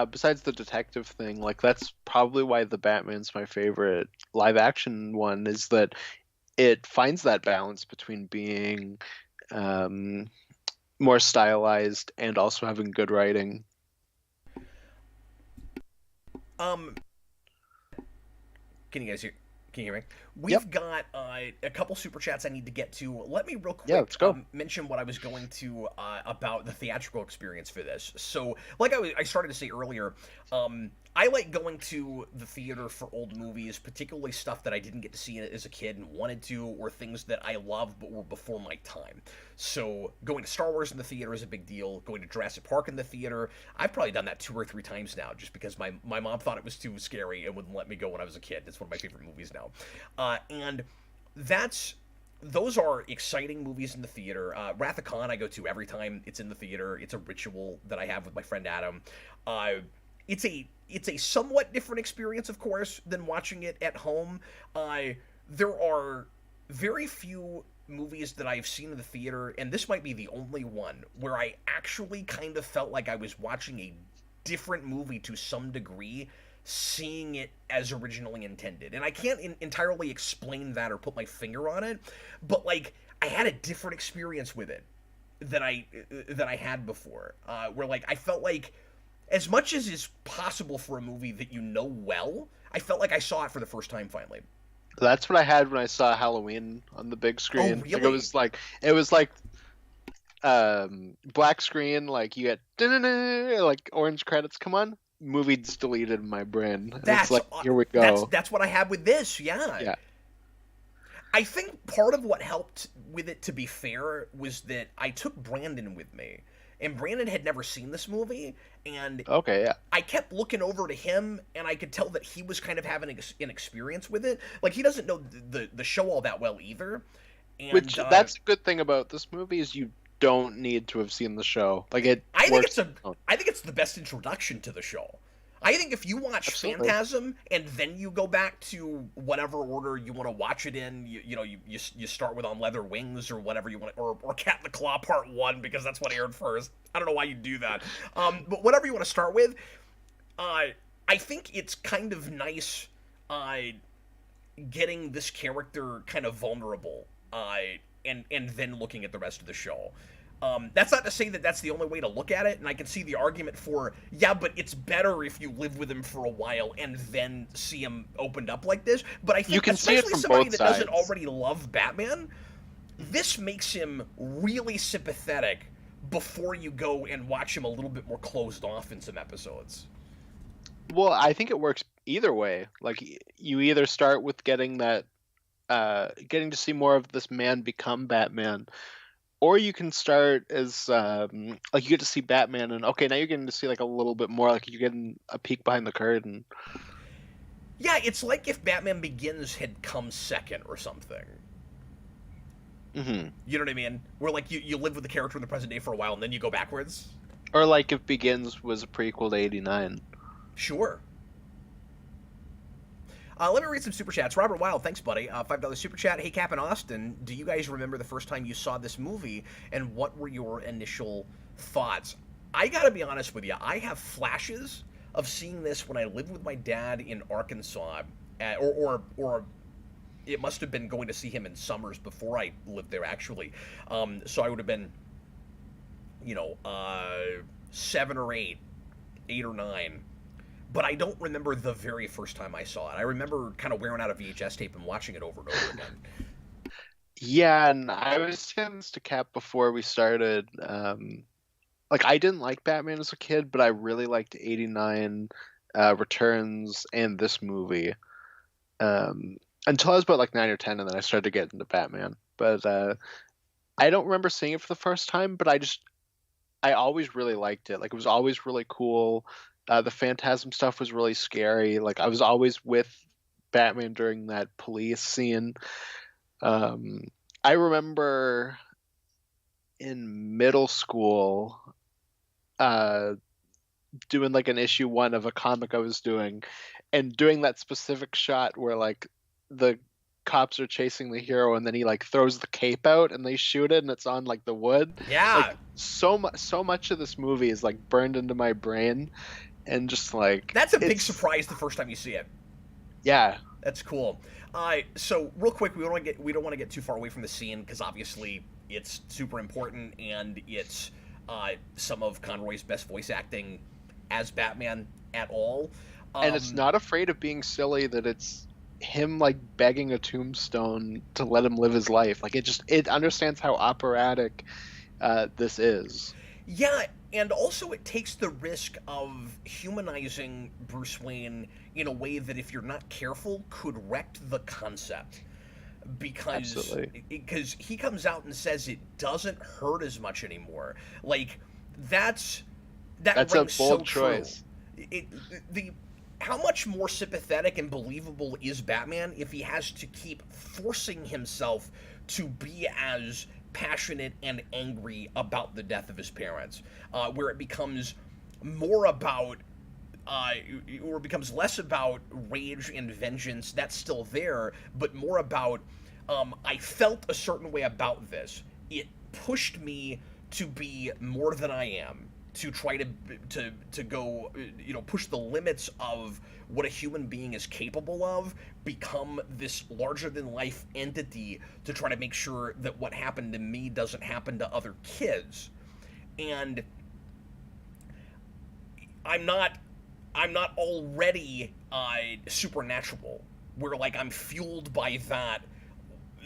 besides the detective thing, like that's probably why the Batman's my favorite live action one is that it finds that balance between being um, more stylized and also having good writing. Um, can you guys hear? Can you hear me? Yep. We've got a couple super chats I need to get to. Let me real Yeah, quick let's go. mention what I was going to about the theatrical experience for this. So, like I started to say earlier, I like going to the theater for old movies, particularly stuff that I didn't get to see as a kid and wanted to, or things that I loved but were before my time. So, going to Star Wars in the theater is a big deal. Going to Jurassic Park in the theater, I've probably done that 2 or 3 times now, just because my mom thought it was too scary and wouldn't let me go when I was a kid. It's one of my favorite movies now. And that's those are exciting movies in the theater. Wrath of Khan I go to every time it's in the theater. It's a ritual that I have with my friend Adam. Uh, it's a somewhat different experience, of course, than watching it at home. There are very few movies that I've seen in the theater, and this might be the only one where I actually kind of felt like I was watching a different movie to some degree, seeing it as originally intended. And I can't entirely explain that or put my finger on it, but like I had a different experience with it that I had before, where like I felt like as much as is possible for a movie that you know well, I felt like I saw it for the first time finally. That's what I had when I saw Halloween on the big Oh, screen. Like really? it was like black screen, like you get like orange credits come on, movie's deleted in my brain. And it's That's like, here we that's go. that's what I had with this. Yeah. Yeah. I think part of what helped with it, to be fair, was that I took Brandon with me, and Brandon had never seen this movie, and Okay, yeah. I kept looking over to him, and I could tell that he was kind of having an experience with it. Like he doesn't know the show all that well either, and Which that's a good thing about this movie is you don't need to have seen the show. Like it I think works. it's a I think it's the best introduction to the show. I think if you watch Absolutely. Phantasm and then you go back to whatever order you want to watch it in, you start with On Leather Wings or whatever you want, or Cat in the Claw Part 1 because that's what aired first. I don't know why you do that. But whatever you want to start with, I think it's kind of nice getting this character kind of vulnerable and then looking at the rest of the show. That's not to say that that's the only way to look at it, and I can see the argument for, yeah, but it's better if you live with him for a while and then see him opened up like this. But I You think, can see it especially from somebody both that doesn't sides. already love Batman, this makes him really sympathetic before you go and watch him a little bit more closed off in some episodes. Well, I think it works either way. Like you either start with getting to see more of this man become Batman, or you can start as like you get to see Batman, and okay, now you're getting to see like a little bit more, like you're getting a peek behind the curtain. Yeah, it's like if Batman Begins had come second or something. Hmm. You know what I mean? Where like you live with the character in the present day for a while and then you go backwards. Or like if Begins was a prequel to '89. Sure. Let me read some super chats. Robert Wild, thanks, buddy. $5 super chat. Hey, Cap and Austin, do you guys remember the first time you saw this movie, and what were your initial thoughts? I gotta be honest with you. I have flashes of seeing this when I lived with my dad in Arkansas, or it must have been going to see him in summers before I lived there, actually. So I would have been, 7 or 8, 8 or 9. But I don't remember the very first time I saw it. I remember kind of wearing out a VHS tape and watching it over and over again. Yeah, and I was saying this to Cap before we started. Like I didn't like Batman as a kid, but I really liked '89, Returns, and this movie. Until I was about like 9 or 10, and then I started to get into Batman. But I don't remember seeing it for the first time, but I always really liked it. Like it was always really cool. The Phantasm stuff was really scary. Like I was always with Batman during that police scene. Um, I remember in middle school, uh, doing like an issue 1 of a comic I was doing, and doing that specific shot where like the cops are chasing the hero, and then he like throws the cape out and they shoot it, and it's on like the wood. Like Yeah, so much of this movie is like burned into my brain, and just like that's a big it's surprise the first time you see it. yeah. That's cool. So real quick, we don't want to get too far away from the scene because obviously it's super important and it's some of Conroy's best voice acting as Batman at all. And it's not afraid of being silly, that it's him like begging a tombstone to let him live his life. Like it understands how operatic this is. Yeah, and also it takes the risk of humanizing Bruce Wayne in a way that, if you're not careful, could wreck the concept. Absolutely. Because he comes out and says it doesn't hurt as much anymore. Like that's that That's a rings so bold true. choice. It, the how much more sympathetic and believable is Batman if he has to keep forcing himself to be as passionate and angry about the death of his parents, where it becomes more about or becomes less about rage and vengeance, that's still there, but more about I felt a certain way about this. It pushed me to be more than I am, to try to go, push the limits of what a human being is capable of, become this larger than life entity to try to make sure that what happened to me doesn't happen to other kids. And I'm not already supernatural, where like I'm fueled by that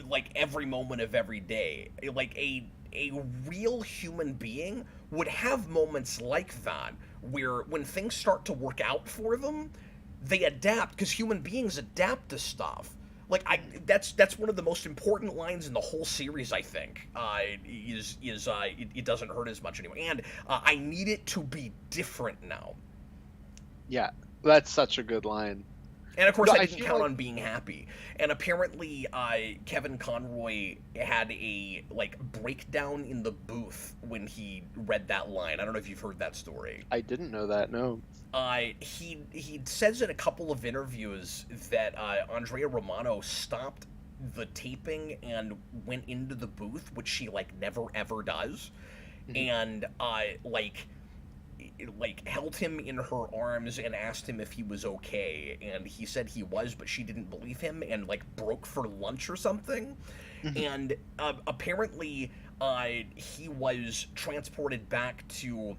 like every moment of every day. Like a real human being would have moments like that where when things start to work out for them, they adapt, because human beings adapt to stuff. Like that's one of the most important lines in the whole series. I think it doesn't hurt as much anymore, and I need it to be different now. Yeah, that's such a good line. And of course, No, I I didn't feel count like on being happy. And apparently, Kevin Conroy had a like breakdown in the booth when he read that line. I don't know if you've heard that story. I didn't know that. No. He says in a couple of interviews that Andrea Romano stopped the taping and went into the booth, which she like never ever does, and like held him in her arms and asked him if he was okay, and he said he was, but she didn't believe him and like broke for lunch or something. And apparently he was transported back to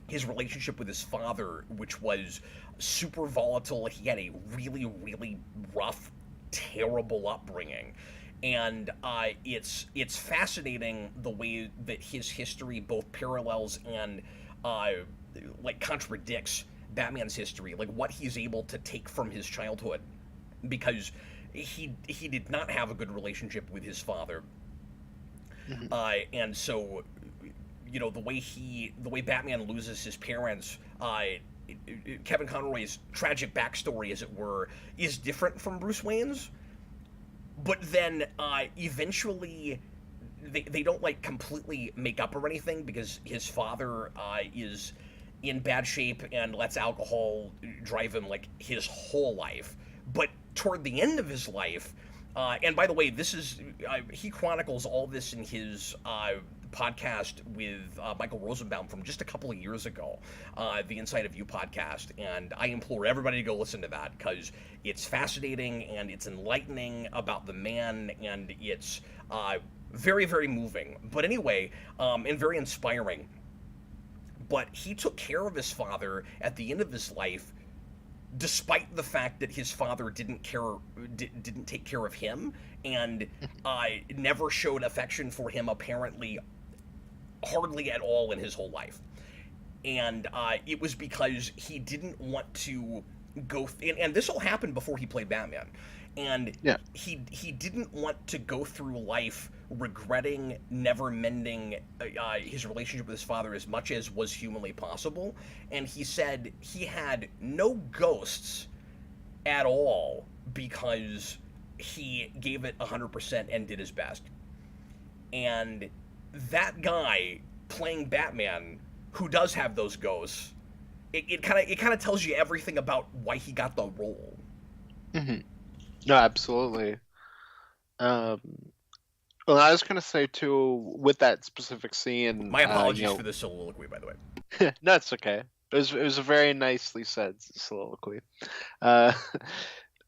his relationship with his father, which was super volatile. He had a really really rough, terrible upbringing, and it's fascinating the way that his history both parallels and like contradicts Batman's history, like what he's able to take from his childhood, because he did not have a good relationship with his father, and so the way Batman loses his parents, Kevin Conroy's tragic backstory, as it were, is different from Bruce Wayne's, but then eventually they don't like completely make up or anything, because his father is in bad shape and lets alcohol drive him like his whole life. But toward the end of his life, and by the way, this is he chronicles all this in his podcast with Michael Rosenbaum from just a couple of years ago, the Inside of You podcast, and I implore everybody to go listen to that, because it's fascinating and it's enlightening about the man, and it's very, very moving. But anyway, and very inspiring. But he took care of his father at the end of his life, despite the fact that his father didn't take care of him, and never showed affection for him, apparently hardly at all in his whole life. And it was because he didn't want to go and this all happened before he played Batman, and Yeah. he didn't want to go through life regretting never mending his relationship with his father as much as was humanly possible. And he said he had no ghosts at all because he gave it 100% and did his best. And that guy playing Batman, who does have those ghosts, it kind of tells you everything about why he got the role. No, absolutely. Um, well, I was gonna say too, with that specific scene. My apologies for the soliloquy, by the way. No, it's okay. It was a very nicely said soliloquy. Uh,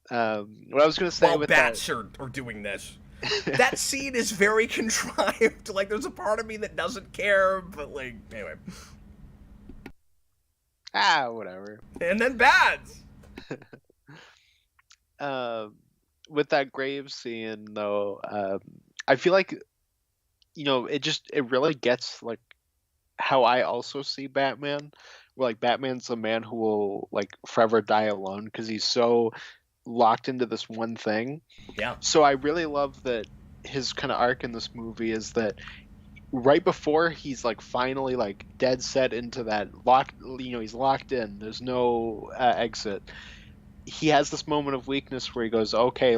what I was gonna say While with bats that. are doing this, that scene is very contrived. Like, there's a part of me that doesn't care, but like, anyway. Whatever. And then bats. With that grave scene though, I feel like it really gets like how I also see Batman, where like Batman's a man who will like forever die alone because he's so locked into this one thing. Yeah. So I really love that his kind of arc in this movie is that right before he's like finally like dead set into that lock, he's locked in, there's no exit, he has this moment of weakness where he goes, okay,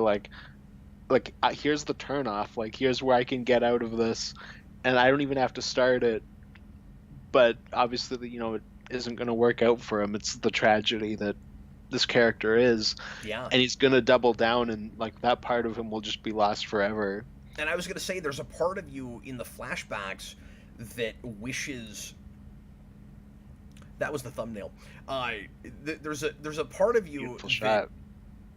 here's the turn off, like here's where I can get out of this, and I don't even have to start it. But obviously, it isn't going to work out for him. It's the tragedy that this character is, Yeah. and he's going to double down, and like that part of him will just be lost forever. And I was gonna say, there's a part of you in the flashbacks that wishes that was the thumbnail. There's a part of you Beautiful shot.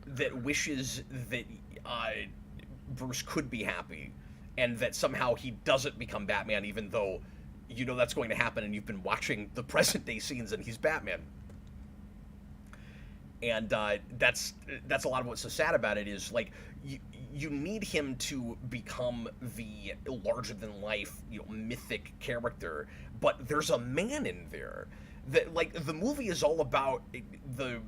that wishes that uh, Bruce could be happy, and that somehow he doesn't become Batman, even though you know that's going to happen, and you've been watching the present day scenes, and he's Batman. And that's a lot of what's so sad about it is like you need him to become the larger than life, mythic character, but there's a man in there that, like, the movie is all about the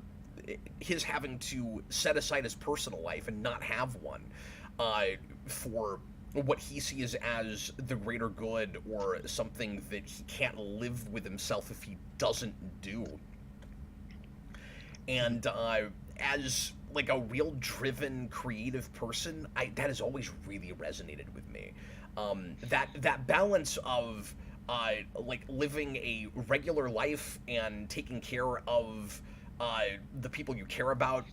his having to set aside his personal life and not have one for what he sees as the greater good, or something that he can't live with himself if he doesn't do. And as like a real driven creative person, that has always really resonated with me. That balance of like living a regular life and taking care of the people you care about,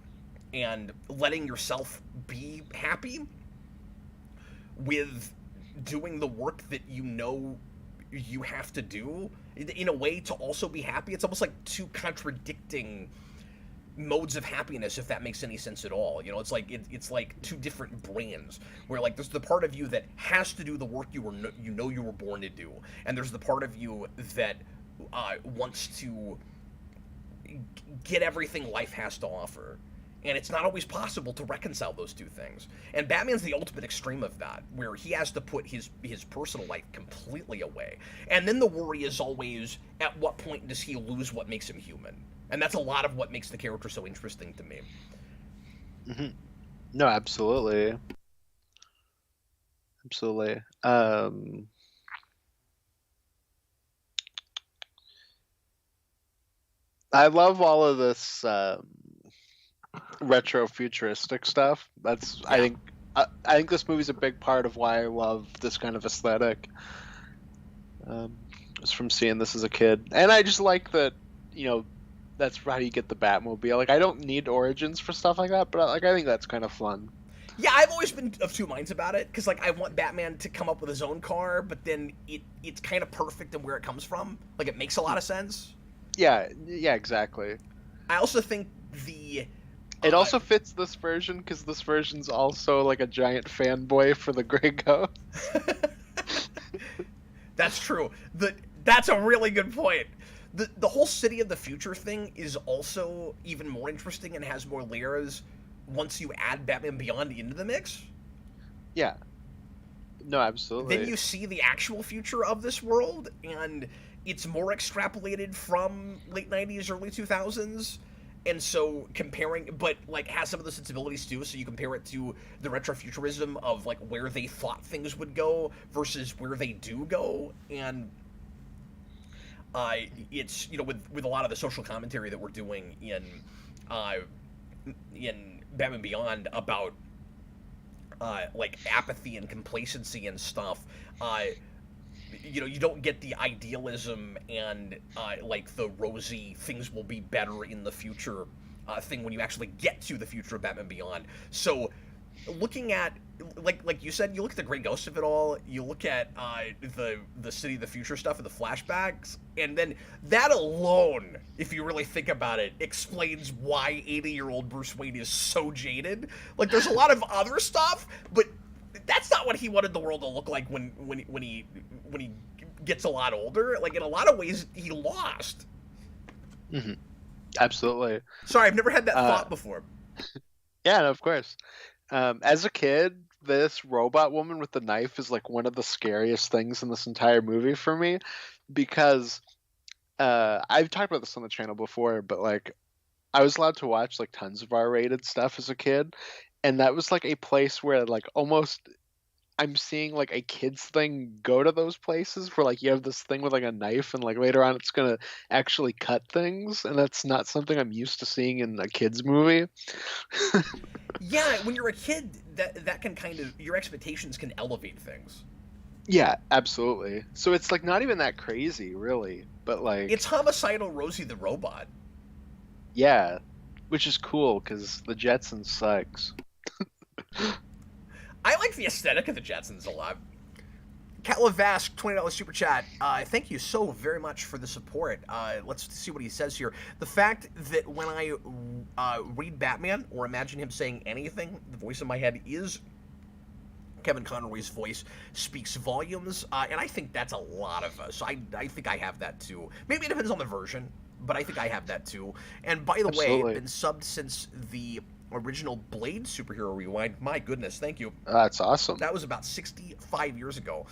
and letting yourself be happy with doing the work that you have to do in a way to also be happy. It's almost like two contradicting modes of happiness, if that makes any sense at all. It's like it's like two different brains, where like there's the part of you that has to do the work you were born to do, and there's the part of you that wants to get everything life has to offer. And it's not always possible to reconcile those two things. And Batman's the ultimate extreme of that, where he has to put his personal life completely away. And then the worry is always, at what point does he lose what makes him human? And that's a lot of what makes the character so interesting to me. Mm-hmm. No, absolutely. Absolutely. I love all of this retro futuristic stuff. That's Yeah. I think this movie's a big part of why I love this kind of aesthetic. Just from seeing this as a kid, and I just like that. That's how you get the Batmobile. Like, I don't need origins for stuff like that, but I think that's kind of fun. Yeah, I've always been of two minds about it, because like I want Batman to come up with his own car, but then it's kind of perfect in where it comes from. Like, it makes a lot of sense. Yeah, exactly. I also think the It also fits this version, because this version's also like a giant fanboy for the Grey Ghost. That's true. That's a really good point. The whole City of the Future thing is also even more interesting and has more layers once you add Batman Beyond into the mix. Yeah. No, absolutely. Then you see the actual future of this world, and it's more extrapolated from late 90s, early 2000s. And so comparing, but like has some of the sensibilities too, so you compare it to the retrofuturism of like where they thought things would go versus where they do go. And it's, with a lot of the social commentary that we're doing in Batman Beyond about like apathy and complacency and stuff. You don't get the idealism and like the rosy things will be better in the future thing when you actually get to the future of Batman Beyond. So looking at like you said, you look at the Grey Ghost of it all, you look at the City of the Future stuff and the flashbacks, and then that alone, if you really think about it, explains why 80-year-old Bruce Wayne is so jaded. Like, there's a lot of other stuff, but that's not what he wanted the world to look like when he gets a lot older. Like, in a lot of ways, he lost. Mm-hmm. Absolutely. Sorry, I've never had that thought before. Yeah, no, of course. As a kid, this robot woman with the knife is like one of the scariest things in this entire movie for me, because I've talked about this on the channel before, but like I was allowed to watch like tons of R-rated stuff as a kid, and that was like a place where like almost I'm seeing like a kids thing go to those places where like you have this thing with like a knife and like later on it's gonna actually cut things, and that's not something I'm used to seeing in a kids movie. Yeah, when you're a kid, that can kind of, your expectations can elevate things. Yeah, absolutely. So it's like not even that crazy, really, but like It's homicidal Rosie the Robot. yeah, which is cool because the Jetsons sucks. I like the aesthetic of the Jetsons a lot. Calavask, $20 super chat. Thank you so very much for the support. Let's see what he says here. The fact that when I read Batman or imagine him saying anything, the voice in my head is Kevin Conroy's voice speaks volumes, and I think that's a lot of us. I think I have that too. Maybe it depends on the version, but I think I have that too. And by the Absolutely. way, been subbed since the original Blade Superhero Rewind. My goodness, thank you. That's awesome. That was about 65 years ago.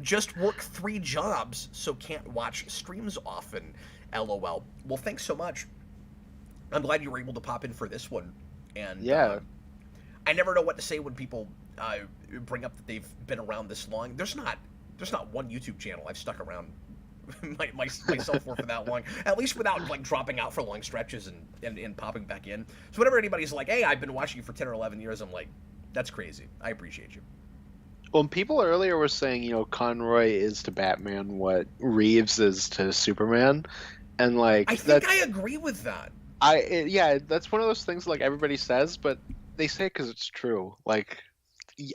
Just work 3 jobs, so can't watch streams often. LOL. Well, thanks so much. I'm glad you were able to pop in for this one. And Yeah. I never know what to say when people bring up that they've been around this long. There's not one YouTube channel I've stuck around myself for that long, at least without like dropping out for long stretches and popping back in. So whenever anybody's like, hey, I've been watching you for 10 or 11 years, I'm like, that's crazy. I appreciate you. Well, people earlier were saying, you know, Conroy is to Batman what Reeves is to Superman, and like I think I agree with that. Yeah, that's one of those things like everybody says, but they say it because it's true. Like,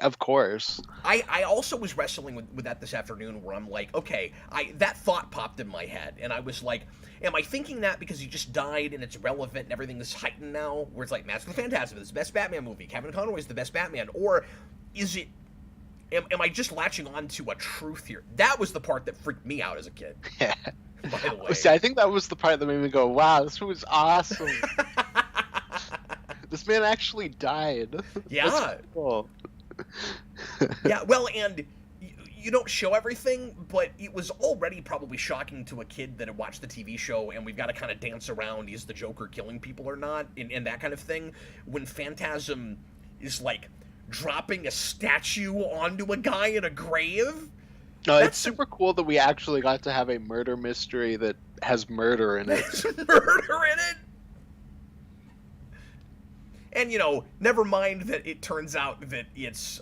of course. I also was wrestling with that this afternoon, where I'm like, okay, that thought popped in my head, and I was like, am I thinking that because he just died and it's relevant and everything is heightened now, where it's like Master of the Phantasm is the best Batman movie, Kevin Conroy is the best Batman, or is it? Am I just latching on to a truth here? That was the part that freaked me out as a kid. Yeah. By the way. See, I think that was the part that made me go, "Wow, this movie's awesome." This man actually died. Yeah. That's cool. Yeah, well, and you don't show everything, but it was already probably shocking to a kid that had watched the TV show, and we've got to kind of dance around, is the Joker killing people or not, and that kind of thing, when Phantasm is, like, dropping a statue onto a guy in a grave. No, it's super cool that we actually got to have a murder mystery that has murder in it. There's murder in it? And, you know, never mind that it turns out that it's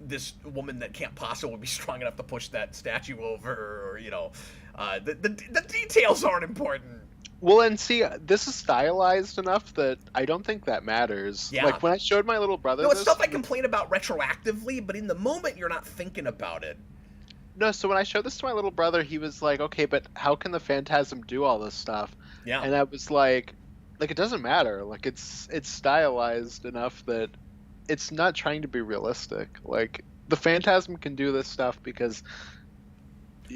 this woman that can't possibly be strong enough to push that statue over, or, you know, the details aren't important. Well, and see, this is stylized enough that I don't think that matters. Yeah. Like, when I showed my little brother It's this... stuff I complain about retroactively, but in the moment, you're not thinking about it. No, so when I showed this to my little brother, he was like, okay, but how can the Phantasm do all this stuff? Yeah. And I was like, it doesn't matter. Like, it's stylized enough that it's not trying to be realistic. Like, the Phantasm can do this stuff because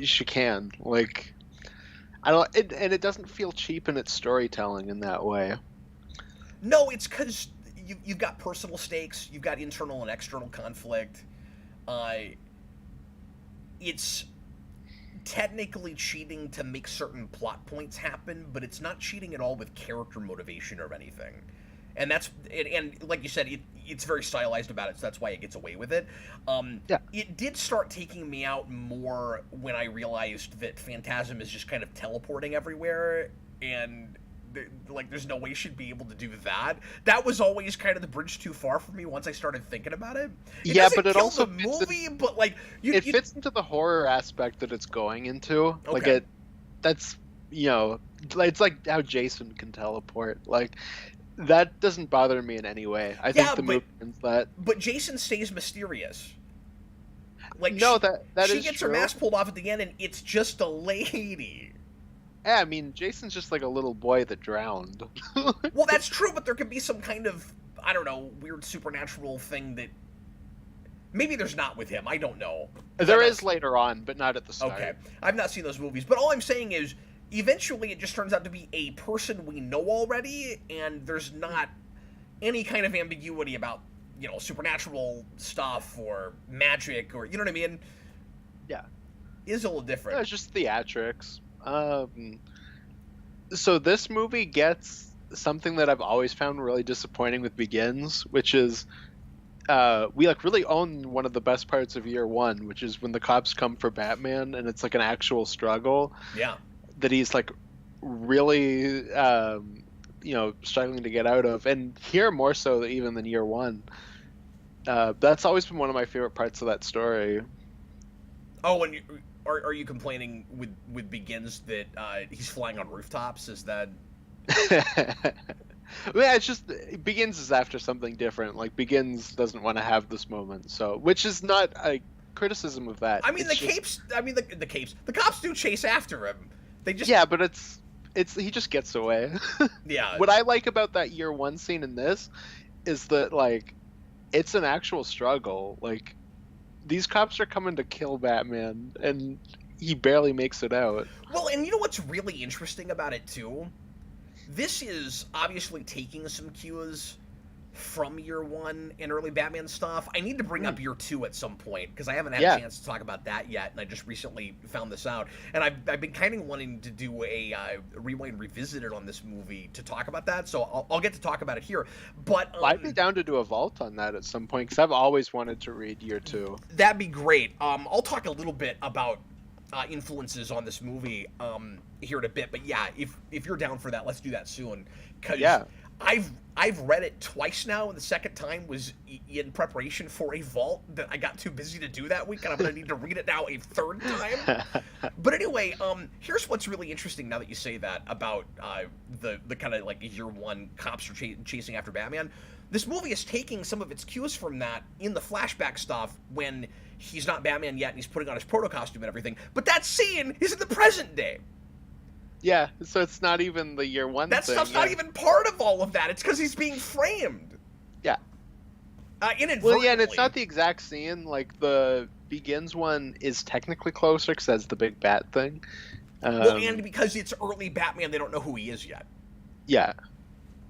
she can. Like... and it doesn't feel cheap in its storytelling in that way. No, it's because you've got personal stakes, you've got internal and external conflict. It's technically cheating to make certain plot points happen, but it's not cheating at all with character motivation or anything. And that's and like you said, it's very stylized about it, so that's why it gets away with it. Yeah. It did start taking me out more when I realized that Phantasm is just kind of teleporting everywhere, and there's no way she'd be able to do that. That was always kind of the bridge too far for me once I started thinking about it. Yeah, but it kill also the movie, but like it fits into the horror aspect that it's going into. Okay. Like that's, you know, it's like how Jason can teleport. Like, that doesn't bother me in any way. I think the movie ends that. But Jason stays mysterious. Like, no, that she is gets true. her mask pulled off at the end, and it's just a lady. Yeah, I mean, Jason's just like a little boy that drowned. Well, that's true, but there could be some kind of, I don't know, weird supernatural thing that maybe there's not with him. I don't know. There is later on, but not at the start. Okay, I've not seen those movies, but all I'm saying is, eventually it just turns out to be a person we know already, and there's not any kind of ambiguity about, you know, supernatural stuff or magic, or, you know what I mean? Yeah. It's a little different. No, it's just theatrics. So this movie gets something that I've always found really disappointing with Begins, which is we like really own one of the best parts of year one, which is when the cops come for Batman, and it's like an actual struggle Yeah. that he's like really struggling to get out of, and here more so even than year one. That's always been one of my favorite parts of that story. Oh, and are you complaining with Begins that he's flying on rooftops? Is that? Yeah, it's just Begins is after something different. Like Begins doesn't want to have this moment, so which is not a criticism of that. I mean, it's capes. I mean, the capes. The cops do chase after him. They just. Yeah, but it's he just gets away. Yeah. What I like about that year one scene in this is that like it's an actual struggle. Like these cops are coming to kill Batman, and he barely makes it out. Well, and you know what's really interesting about it too? This is obviously taking some cues from year one and early Batman stuff. I need to bring up year two at some point because I haven't had a chance to talk about that yet, and I just recently found this out. And I've been kind of wanting to do a Rewind Revisited on this movie to talk about that, so I'll get to talk about it here. But I'd be down to do a vault on that at some point because I've always wanted to read year two. That'd be great. I'll talk a little bit about influences on this movie here in a bit, but yeah, if you're down for that, let's do that soon. Cause I've read it twice now, and the second time was in preparation for a vault that I got too busy to do that week, and I'm gonna need to read it now a third time. But anyway, here's what's really interesting now that you say that about the kind of like year one cops are chasing after Batman. This movie is taking some of its cues from that in the flashback stuff when he's not Batman yet and he's putting on his proto costume and everything. But that scene is in the present day. Yeah, so it's not even the year one that thing. Stuff's not even part of all of that. It's because he's being framed. Yeah. Inadvertently. Well, yeah, and it's not the exact scene. Like, the Begins one is technically closer because that's the big bat thing. Well, and because it's early Batman, they don't know who he is yet. Yeah.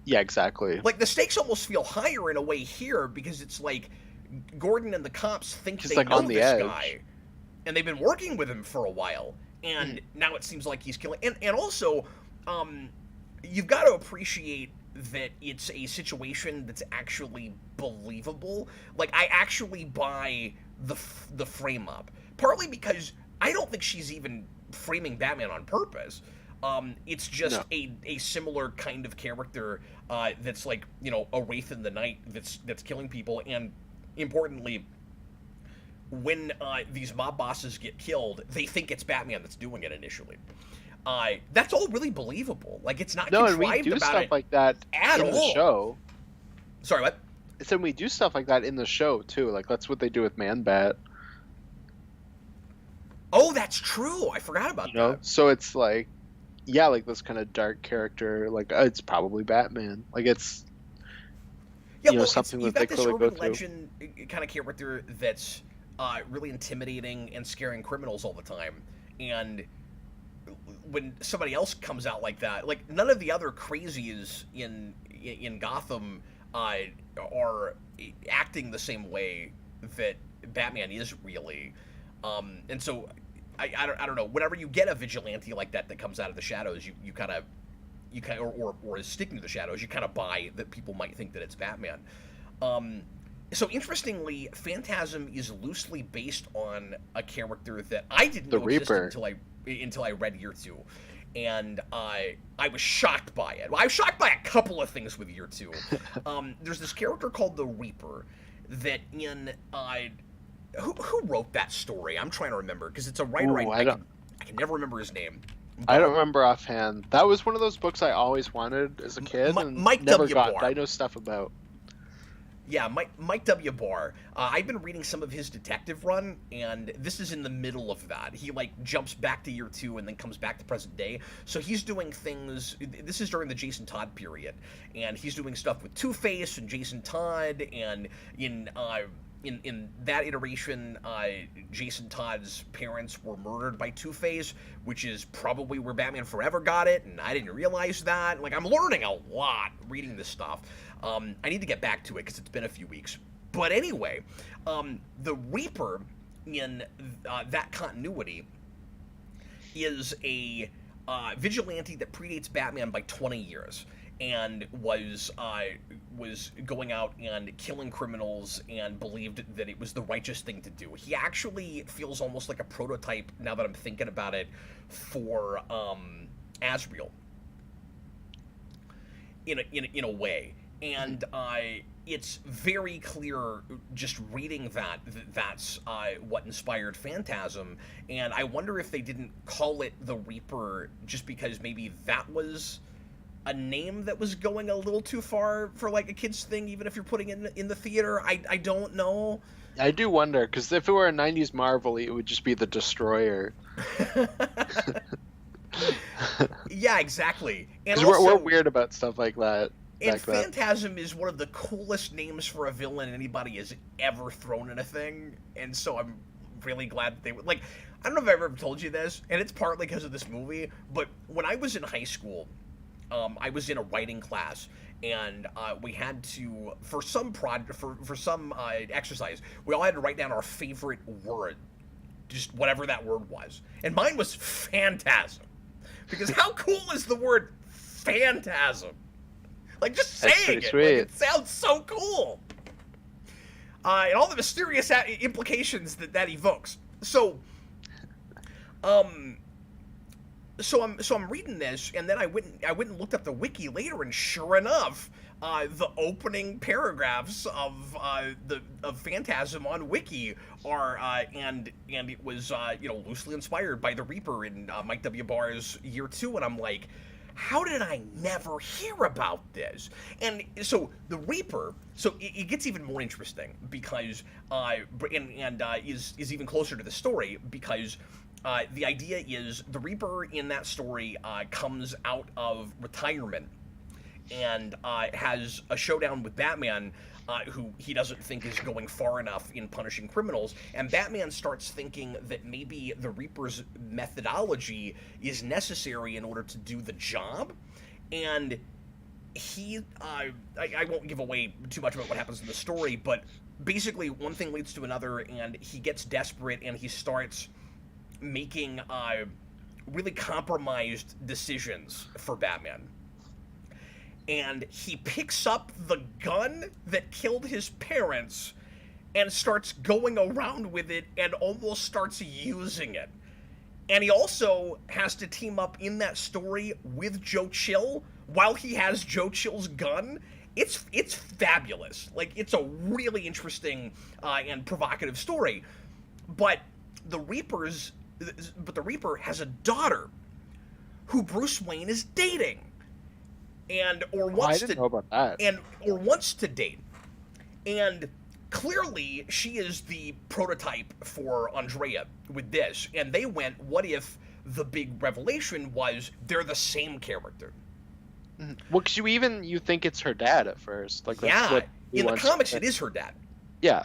Yeah, exactly. Like, the stakes almost feel higher in a way here because it's like Gordon and the cops think they know this guy. And they've been working with him for a while. And now it seems like he's killing. And also, you've got to appreciate that it's a situation that's actually believable. Like, I actually buy the frame up. Partly because I don't think she's even framing Batman on purpose. It's just a similar kind of character that's like, you know, a wraith in the night that's killing people. And importantly, when these mob bosses get killed, they think it's Batman that's doing it initially. That's all really believable. Like, it's not contrived and we do about stuff it like that at in all. the show. Sorry, what? I said we do stuff like that in the show too. Like that's what they do with Man-Bat. Oh, that's true. I forgot about that. So it's like, yeah, like this kind of dark character. Like it's probably Batman. Like it's something that they clearly go through. Legend kind of character that's really intimidating and scaring criminals all the time. And when somebody else comes out like that, like none of the other crazies in Gotham are acting the same way that Batman is really. And so I don't know. Whenever you get a vigilante like that comes out of the shadows, you kind of or is sticking to the shadows, you kind of buy that people might think that it's Batman. So interestingly, Phantasm is loosely based on a character that I didn't know existed until I read year two. And I was shocked by it. Well, I was shocked by a couple of things with year two. There's this character called the Reaper that in who wrote that story? I'm trying to remember because it's a writer I can never remember his name. I don't remember offhand. That was one of those books I always wanted as a kid and Mike never W. got. Barr. I know stuff about. Yeah, Mike W. Barr. I've been reading some of his detective run, and this is in the middle of that. He, like, jumps back to year two and then comes back to present day. So he's doing things... This is during the Jason Todd period, and he's doing stuff with Two-Face and Jason Todd, and in that iteration, Jason Todd's parents were murdered by Two-Face, which is probably where Batman Forever got it, and I didn't realize that. Like, I'm learning a lot reading this stuff. I need to get back to it because it's been a few weeks. But anyway, the Reaper in that continuity is a vigilante that predates Batman by 20 years. and was going out and killing criminals and believed that it was the righteous thing to do. He actually feels almost like a prototype, now that I'm thinking about it, for Asriel in a way. And it's very clear, just reading that's what inspired Phantasm. And I wonder if they didn't call it the Reaper just because maybe that was a name that was going a little too far for like a kid's thing, even if you're putting it in the theater. I don't know. I do wonder, because if it were a 90s Marvel, it would just be the Destroyer. Yeah, exactly. And Because we're weird about stuff like that. And Phantasm is one of the coolest names for a villain anybody has ever thrown in a thing, and so I'm really glad that they would. Like, I don't know if I've ever told you this, and it's partly because of this movie, but when I was in high school, I was in a writing class, and we had to, for some exercise, we all had to write down our favorite word, just whatever that word was, and mine was Phantasm, because how cool is the word Phantasm? Like, just saying it, like, it sounds so cool. And all the mysterious implications that evokes. So I'm reading this, and then I went and looked up the wiki later, and sure enough, the opening paragraphs of Phantasm on Wiki are and it was loosely inspired by the Reaper in Mike W. Barr's Year 2, and I'm like, how did I never hear about this? And so the Reaper, so it gets even more interesting because is even closer to the story, because the idea is the Reaper in that story comes out of retirement and has a showdown with Batman, who he doesn't think is going far enough in punishing criminals, and Batman starts thinking that maybe the Reaper's methodology is necessary in order to do the job, and he, I won't give away too much about what happens in the story, but basically one thing leads to another, and he gets desperate, and he starts making really compromised decisions for Batman. And he picks up the gun that killed his parents and starts going around with it and almost starts using it. And he also has to team up in that story with Joe Chill while he has Joe Chill's gun. It's fabulous. Like, it's a really interesting and provocative story. But the Reaper has a daughter who Bruce Wayne is dating. Wants to date. And clearly she is the prototype for Andrea with this. And they went, what if the big revelation was they're the same character? Well, because you think it's her dad at first. Like, that's what in the comics it is her dad. Yeah.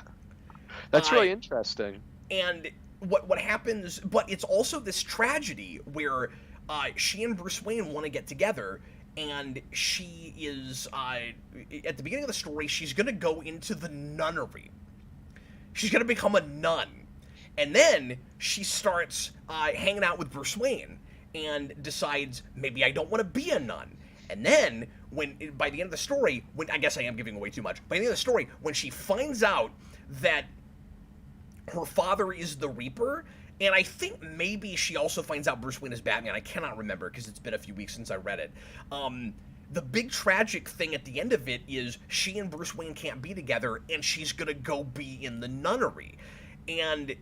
That's really interesting. And what happens, but it's also this tragedy where she and Bruce Wayne want to get together. And she is, at the beginning of the story, she's going to go into the nunnery. She's going to become a nun. And then she starts hanging out with Bruce Wayne and decides, maybe I don't want to be a nun. And then, by the end of the story, I guess I am giving away too much. By the end of the story, when she finds out that her father is the Reaper, and I think maybe she also finds out Bruce Wayne is Batman. I cannot remember because it's been a few weeks since I read it. The big tragic thing at the end of it is she and Bruce Wayne can't be together, and she's going to go be in the nunnery. And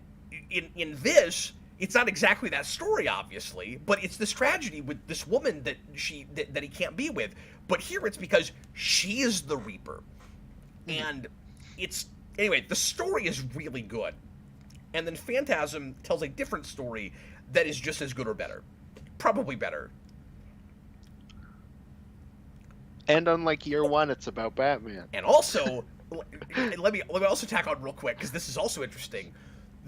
in this, it's not exactly that story, obviously, but it's this tragedy with this woman that he can't be with. But here it's because she is the Reaper. And anyway, the story is really good. And then Phantasm tells a different story that is just as good or better. Probably better. And unlike Year 1, it's about Batman. And also, let me also tack on real quick, because this is also interesting.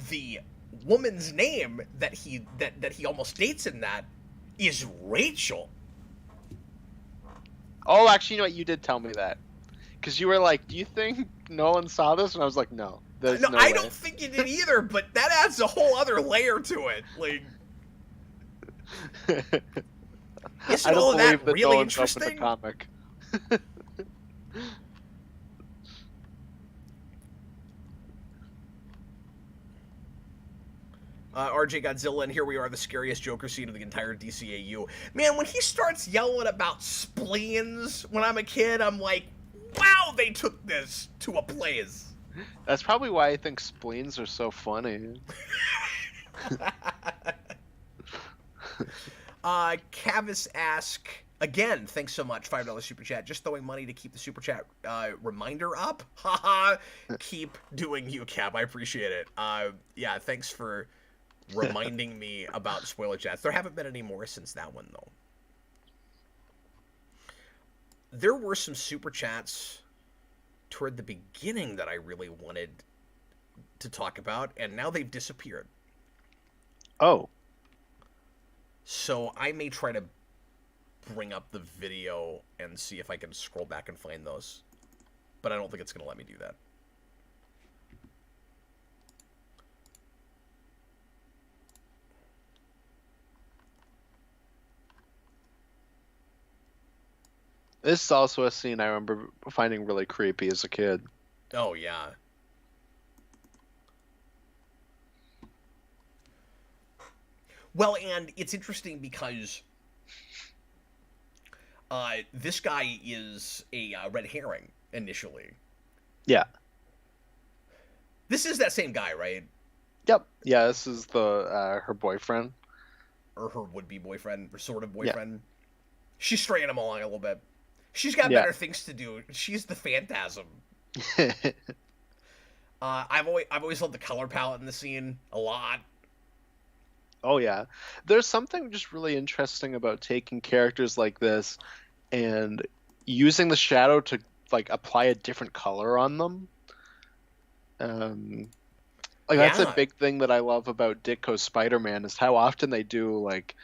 The woman's name that he almost dates in that is Rachel. Oh, actually, you know what? You did tell me that. Because you were like, do you think no one saw this? And I was like, no. No, I don't think you did either, but that adds a whole other layer to it. Like, isn't all of that really interesting? Comic. RJ Godzilla, and here we are, the scariest Joker scene of the entire DCAU. Man, when he starts yelling about spleens when I'm a kid, I'm like, wow, they took this to a place. That's probably why I think spleens are so funny. Cavis ask again. Thanks so much, $5 super chat. Just throwing money to keep the super chat reminder up. Haha. Keep doing you, Cap. I appreciate it. Yeah, thanks for reminding me about spoiler chats. There haven't been any more since that one though. There were some super chats toward the beginning that I really wanted to talk about, and now they've disappeared. Oh. So I may try to bring up the video and see if I can scroll back and find those. But I don't think it's going to let me do that. This is also a scene I remember finding really creepy as a kid. Oh, yeah. Well, and it's interesting because this guy is a red herring initially. Yeah. This is that same guy, right? Yep. Yeah, this is the her boyfriend. Or her would-be boyfriend, or sort of boyfriend. Yeah. She's straying him along a little bit. She's got better things to do. She's the Phantasm. I've always loved the color palette in the scene a lot. Oh yeah, there's something just really interesting about taking characters like this and using the shadow to like apply a different color on them. Like that's a big thing that I love about Ditko's Spider-Man is how often they do like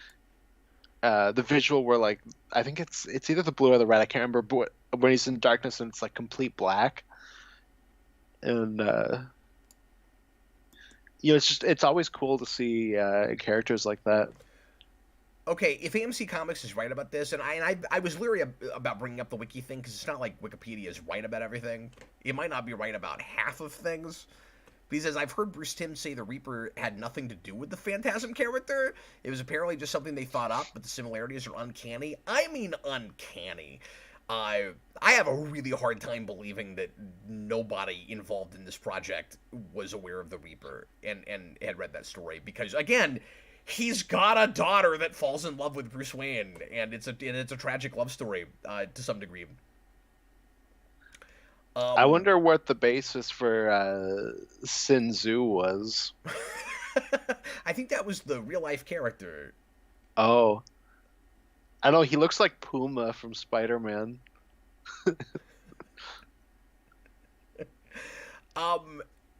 the visual where like I think it's either the blue or the red, I can't remember, but when he's in darkness and it's like complete black. And you know, it's always cool to see characters like that. Okay, if AMC Comics is right about this, and I was leery about bringing up the wiki thing because it's not like Wikipedia is right about everything. It might not be right about half of things. Because I've heard Bruce Timm say the Reaper had nothing to do with the Phantasm character. It was apparently just something they thought up, but the similarities are uncanny. I mean uncanny. I have a really hard time believing that nobody involved in this project was aware of the Reaper and had read that story. Because, again, he's got a daughter that falls in love with Bruce Wayne, and it's a tragic love story to some degree. I wonder what the basis for Sin Tzu was. I think that was the real life character. Oh. I know, he looks like Puma from Spider-Man.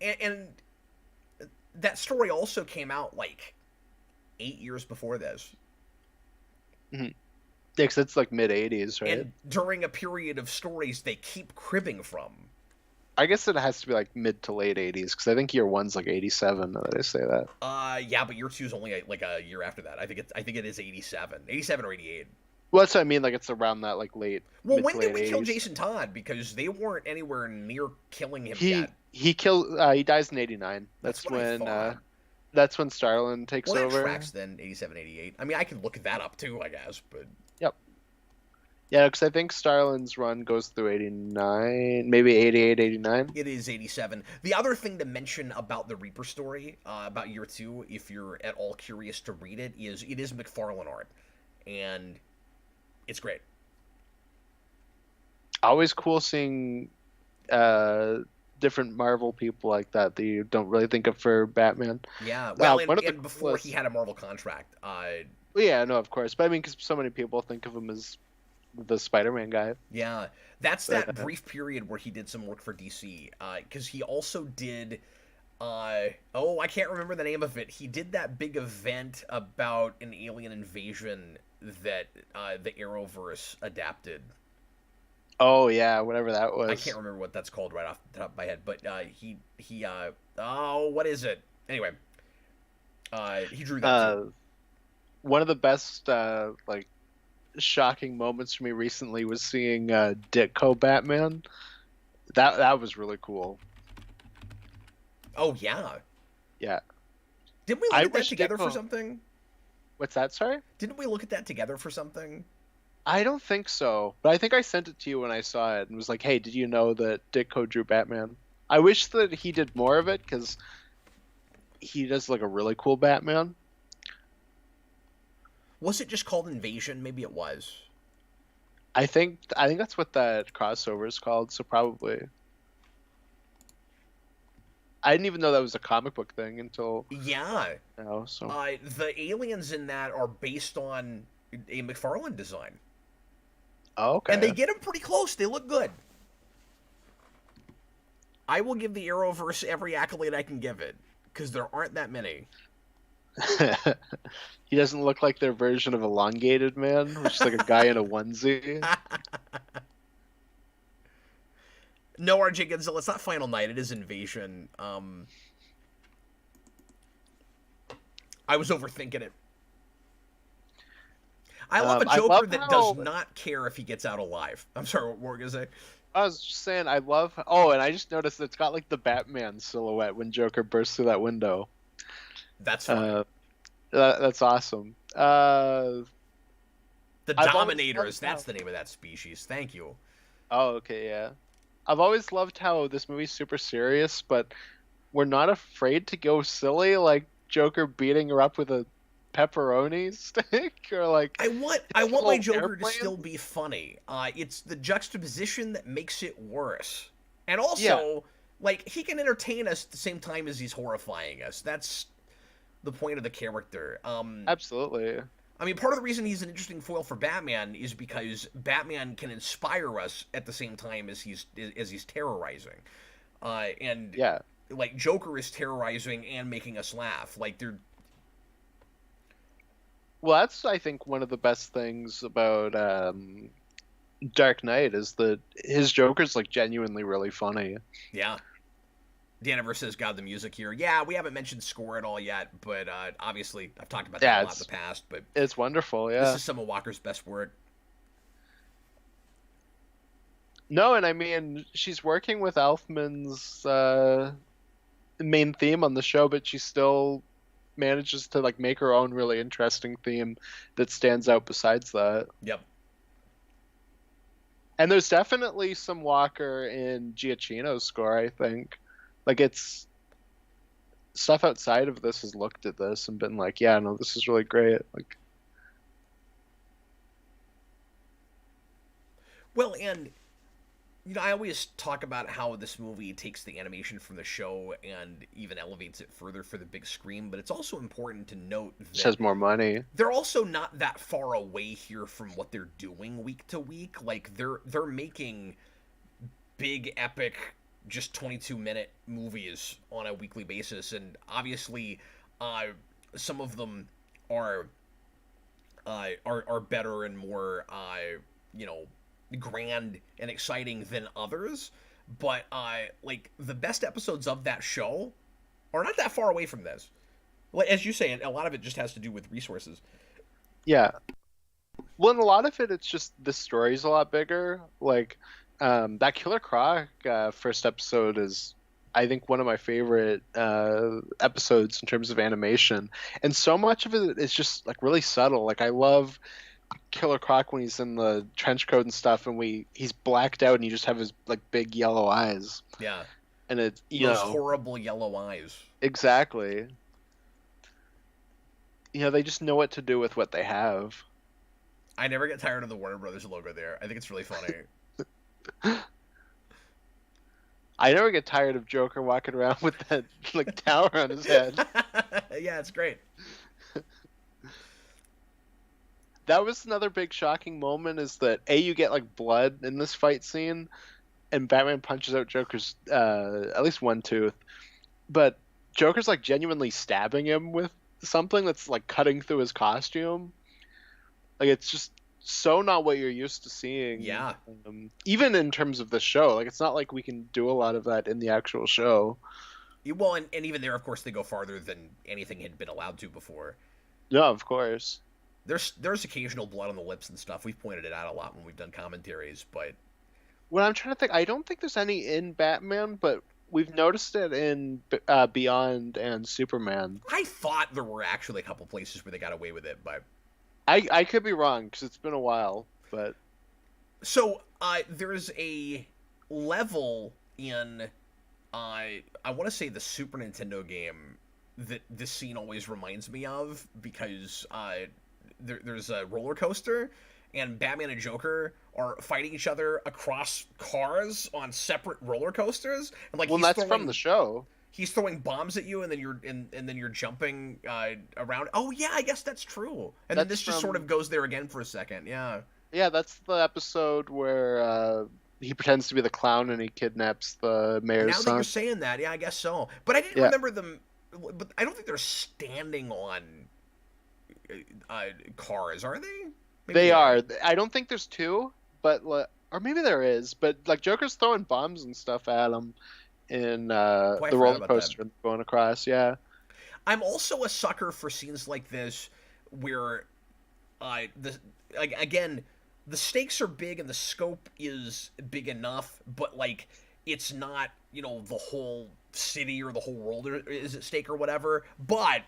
And that story also came out like 8 years before this. Mm-hmm. Yeah, because it's like mid-'80s, right? And during a period of stories they keep cribbing from. I guess it has to be like mid to late 80s, because I think year one's like 87, now that I say that. Yeah, but year two's only like a year after that. I think it is 87 or 88. Well, that's what I mean, like it's around that like late. Well, when did we 80s. kill Jason Todd? Because they weren't anywhere near killing him yet. He dies in 89. That's when Starlin takes over. Well, that tracks then, 87, 88. I mean, I can look that up too, I guess, but... Yep. Yeah, because I think Starlin's run goes through 89, maybe 88, 89. It is 87. The other thing to mention about the Reaper story, about year two, if you're at all curious to read it is McFarlane art. And it's great. Always cool seeing different Marvel people like that you don't really think of for Batman. Yeah, well, and before he had a Marvel contract. Yeah, no, of course. But I mean, because so many people think of him as the Spider-Man guy. Yeah, that's that brief period where he did some work for DC. Because he also did... I can't remember the name of it. He did that big event about an alien invasion that the Arrowverse adapted. Oh yeah, whatever that was. I can't remember what that's called right off the top of my head, but what is it? Anyway, he drew that too. One of the best shocking moments for me recently was seeing Ditko Batman. That was really cool. Oh yeah. Yeah. Didn't we look I at that wish together for Ditko. something? What's that, sorry? Didn't we look at that together for something? I don't think so, but I think I sent it to you when I saw it and was like, "Hey, did you know that Ditko drew Batman?" I wish that he did more of it because he does like a really cool Batman. Was it just called Invasion? Maybe it was. I think that's what that crossover is called. So probably I didn't even know that was a comic book thing until Yeah. now. So The aliens in that are based on a McFarlane design. And they okay. get them pretty close. They look good. I will give the Arrowverse every accolade I can give it, because there aren't that many. He doesn't look like their version of elongated man, which is like a guy in a onesie. No, RJ Godzilla, it's not Final Night. It is Invasion. I was overthinking it. I love a I Joker love that does how not care if he gets out alive. I'm sorry, what were you going to say? I was just saying I love. Oh, and I just noticed it's got like the Batman silhouette when Joker bursts through that window. That's funny. Uh, that's awesome. The I've always loved Dominators, how. that's the name of that species. Thank you. Oh, okay, yeah. I've always loved how this movie's super serious, but we're not afraid to go silly, like Joker beating her up with a pepperoni stick, or like I his want my little Joker to airplane. still be funny. It's the juxtaposition that makes it worse. And Yeah, also, like, he can entertain us at the same time as he's horrifying us. That's the point of the character. absolutely. I mean, part of the reason he's an interesting foil for Batman is because Batman can inspire us at the same time as he's terrorizing, and Yeah. like Joker is terrorizing and making us laugh. Like they're Well, that's I think one of the best things about Dark Knight is that his Joker's like genuinely really funny. yeah. Daniver says, "God, the music here." Yeah, we haven't mentioned score at all yet, but obviously I've talked about that a Yeah, lot in the past. But it's wonderful. this Yeah. is some of Walker's best work. No, and I mean she's working with Elfman's main theme on the show, but she still manages to like make her own really interesting theme that stands out besides that. Yep. And there's definitely some Walker in Giacchino's score, I think. Like it's stuff outside of this has looked at this and been like, yeah, no, this is really great. Like Well, and I always talk about how this movie takes the animation from the show and even elevates it further for the big screen, but it's also important to note just that has more money. they're also not that far away here from what they're doing week to week. Like they're making big epic just 22-minute movies on a weekly basis, and obviously uh some of them are are better and more you know grand and exciting than others, but like the best episodes of that show are not that far away from this. Like as you say, a lot of it just has to do with resources. Yeah. Well, and a lot of it, it's just the story's a lot bigger. Like that Killer Croc first episode is, I think, one of my favorite episodes in terms of animation, and so much of it is just like really subtle. Like I love Killer Croc when he's in the trench coat and stuff, and he's blacked out, and you just have his like big yellow eyes, Yeah, and it's those horrible yellow eyes. exactly. They just know what to do with what they have. I never get tired of the Warner Brothers logo there. I think it's really funny. I never get tired of Joker walking around with that like tower on his head. Yeah, it's great. That was another big shocking moment is that you get like blood in this fight scene and Batman punches out Joker's at least one tooth, but Joker's like genuinely stabbing him with something that's like cutting through his costume. Like it's just so not what you're used to seeing. Yeah. Even in terms of the show, like it's not like we can do a lot of that in the actual show. Well, and even there, of course, they go farther than anything had been allowed to before. No, of course. There's occasional blood on the lips and stuff. We've pointed it out a lot when we've done commentaries, but When I'm trying to think, I don't think there's any in Batman, but we've noticed it in Beyond and Superman. I thought there were actually a couple places where they got away with it, but I could be wrong because it's been a while, but so there's a level in I want to say the Super Nintendo game that this scene always reminds me of because there's a roller coaster and Batman and Joker are fighting each other across cars on separate roller coasters, and like well, that's from the show. He's throwing bombs at you, and then you're jumping around. Oh yeah, I guess that's true. And then this just sort of goes there again for a second. Yeah. Yeah, that's the episode where he pretends to be the clown and he kidnaps the mayor's son. Now that you're saying that, yeah, I guess so. But I didn't remember them. But I don't think they're standing on cars, are they? Maybe they are. I don't think there's two, but or maybe there is. But like Joker's throwing bombs and stuff at him in the roller coaster going across. Yeah. I'm also a sucker for scenes like this where again, the stakes are big and the scope is big enough, but like it's not, the whole city or the whole world is at stake or whatever. But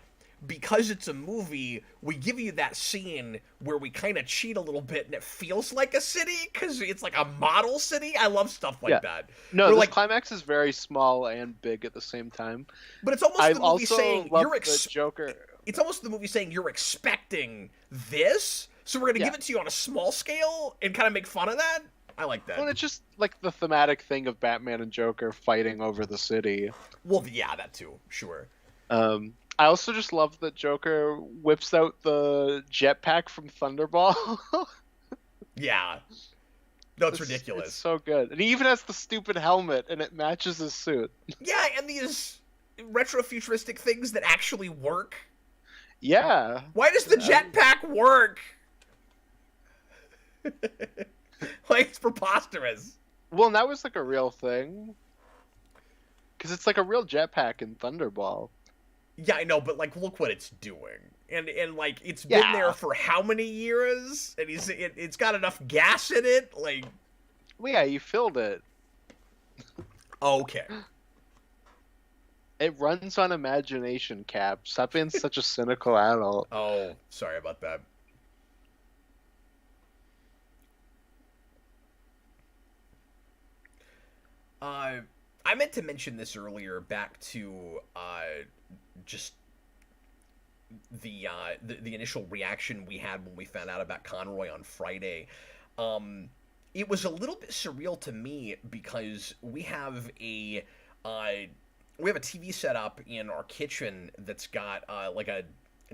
because it's a movie, we give you that scene where we kind of cheat a little bit and it feels like a city because it's like a model city. I love stuff like that. No, the climax is very small and big at the same time. But it's almost the movie saying you're Joker. It's almost the movie saying you're expecting this, so we're going to give it to you on a small scale and kind of make fun of that. I like that. Well, it's just like the thematic thing of Batman and Joker fighting over the city. Well, yeah, that too, sure. I also just love that Joker whips out the jetpack from Thunderball. Yeah. No, it's ridiculous. It's so good. And he even has the stupid helmet, and it matches his suit. Yeah, and these retro-futuristic things that actually work. Yeah. Why does the jetpack work? Like, it's preposterous. Well, and that was like a real thing. Because it's like a real jetpack in Thunderball. Yeah, I know, but like, look what it's doing, and like, it's been there for how many years? And it's got enough gas in it, like. Well, yeah, you filled it. Okay. It runs on imagination, Cap. Stop being such a cynical adult. Oh, sorry about that. I meant to mention this earlier. Back to just the initial reaction we had when we found out about Conroy on Friday. It was a little bit surreal to me because we have a TV set up in our kitchen that's got like a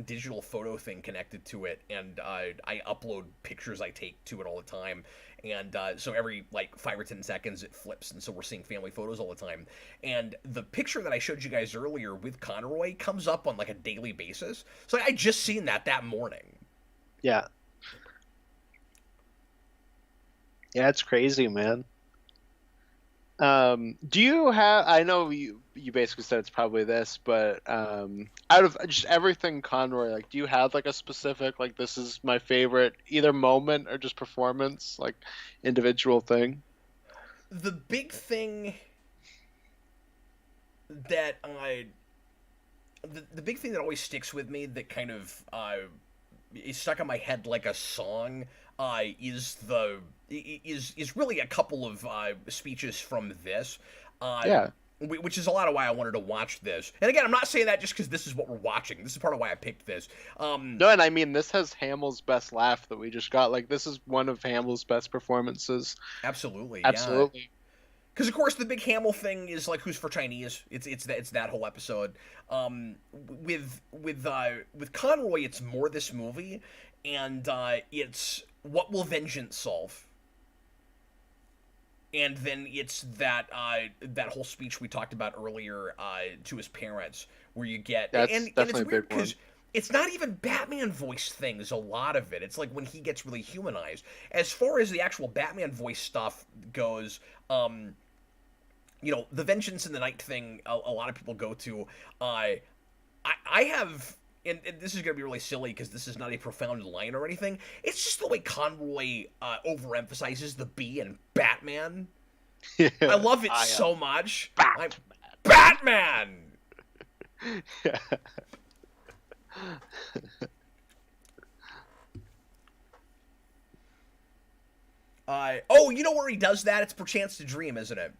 digital photo thing connected to it, and I upload pictures I take to it all the time, and so every like 5 or 10 seconds it flips, and so we're seeing family photos all the time. And the picture that I showed you guys earlier with Conroy comes up on like a daily basis, so I just seen that morning. Yeah. Yeah, it's crazy, man. Do you have? I know you basically said it's probably this, but out of just everything Conroy, like, do you have like a specific, like, this is my favorite either moment or just performance, like individual thing? The big thing that the big thing that always sticks with me, that kind of is stuck in my head like a song, is really a couple of speeches from this. Which is a lot of why I wanted to watch this. And again, I'm not saying that just because this is what we're watching. This is part of why I picked this. No, and I mean, this has Hamill's best laugh that we just got. Like, this is one of Hamill's best performances. Absolutely. Absolutely. Because of course the big Hamill thing is like, who's for Chinese? It's that whole episode. With Conroy, it's more this movie, and it's what will vengeance solve. And then it's that whole speech we talked about earlier to his parents, where you get and it's weird because it's not even Batman voice things. A lot of it, it's like when he gets really humanized. As far as the actual Batman voice stuff goes, the vengeance in the night thing, a lot of people go to. I have and this is gonna be really silly because this is not a profound line or anything. It's just the way Conroy overemphasizes the B in Batman. Yeah, I love it I am so much. Batman. Batman. Yeah. Oh, you know where he does that? It's Perchance to Dream, isn't it?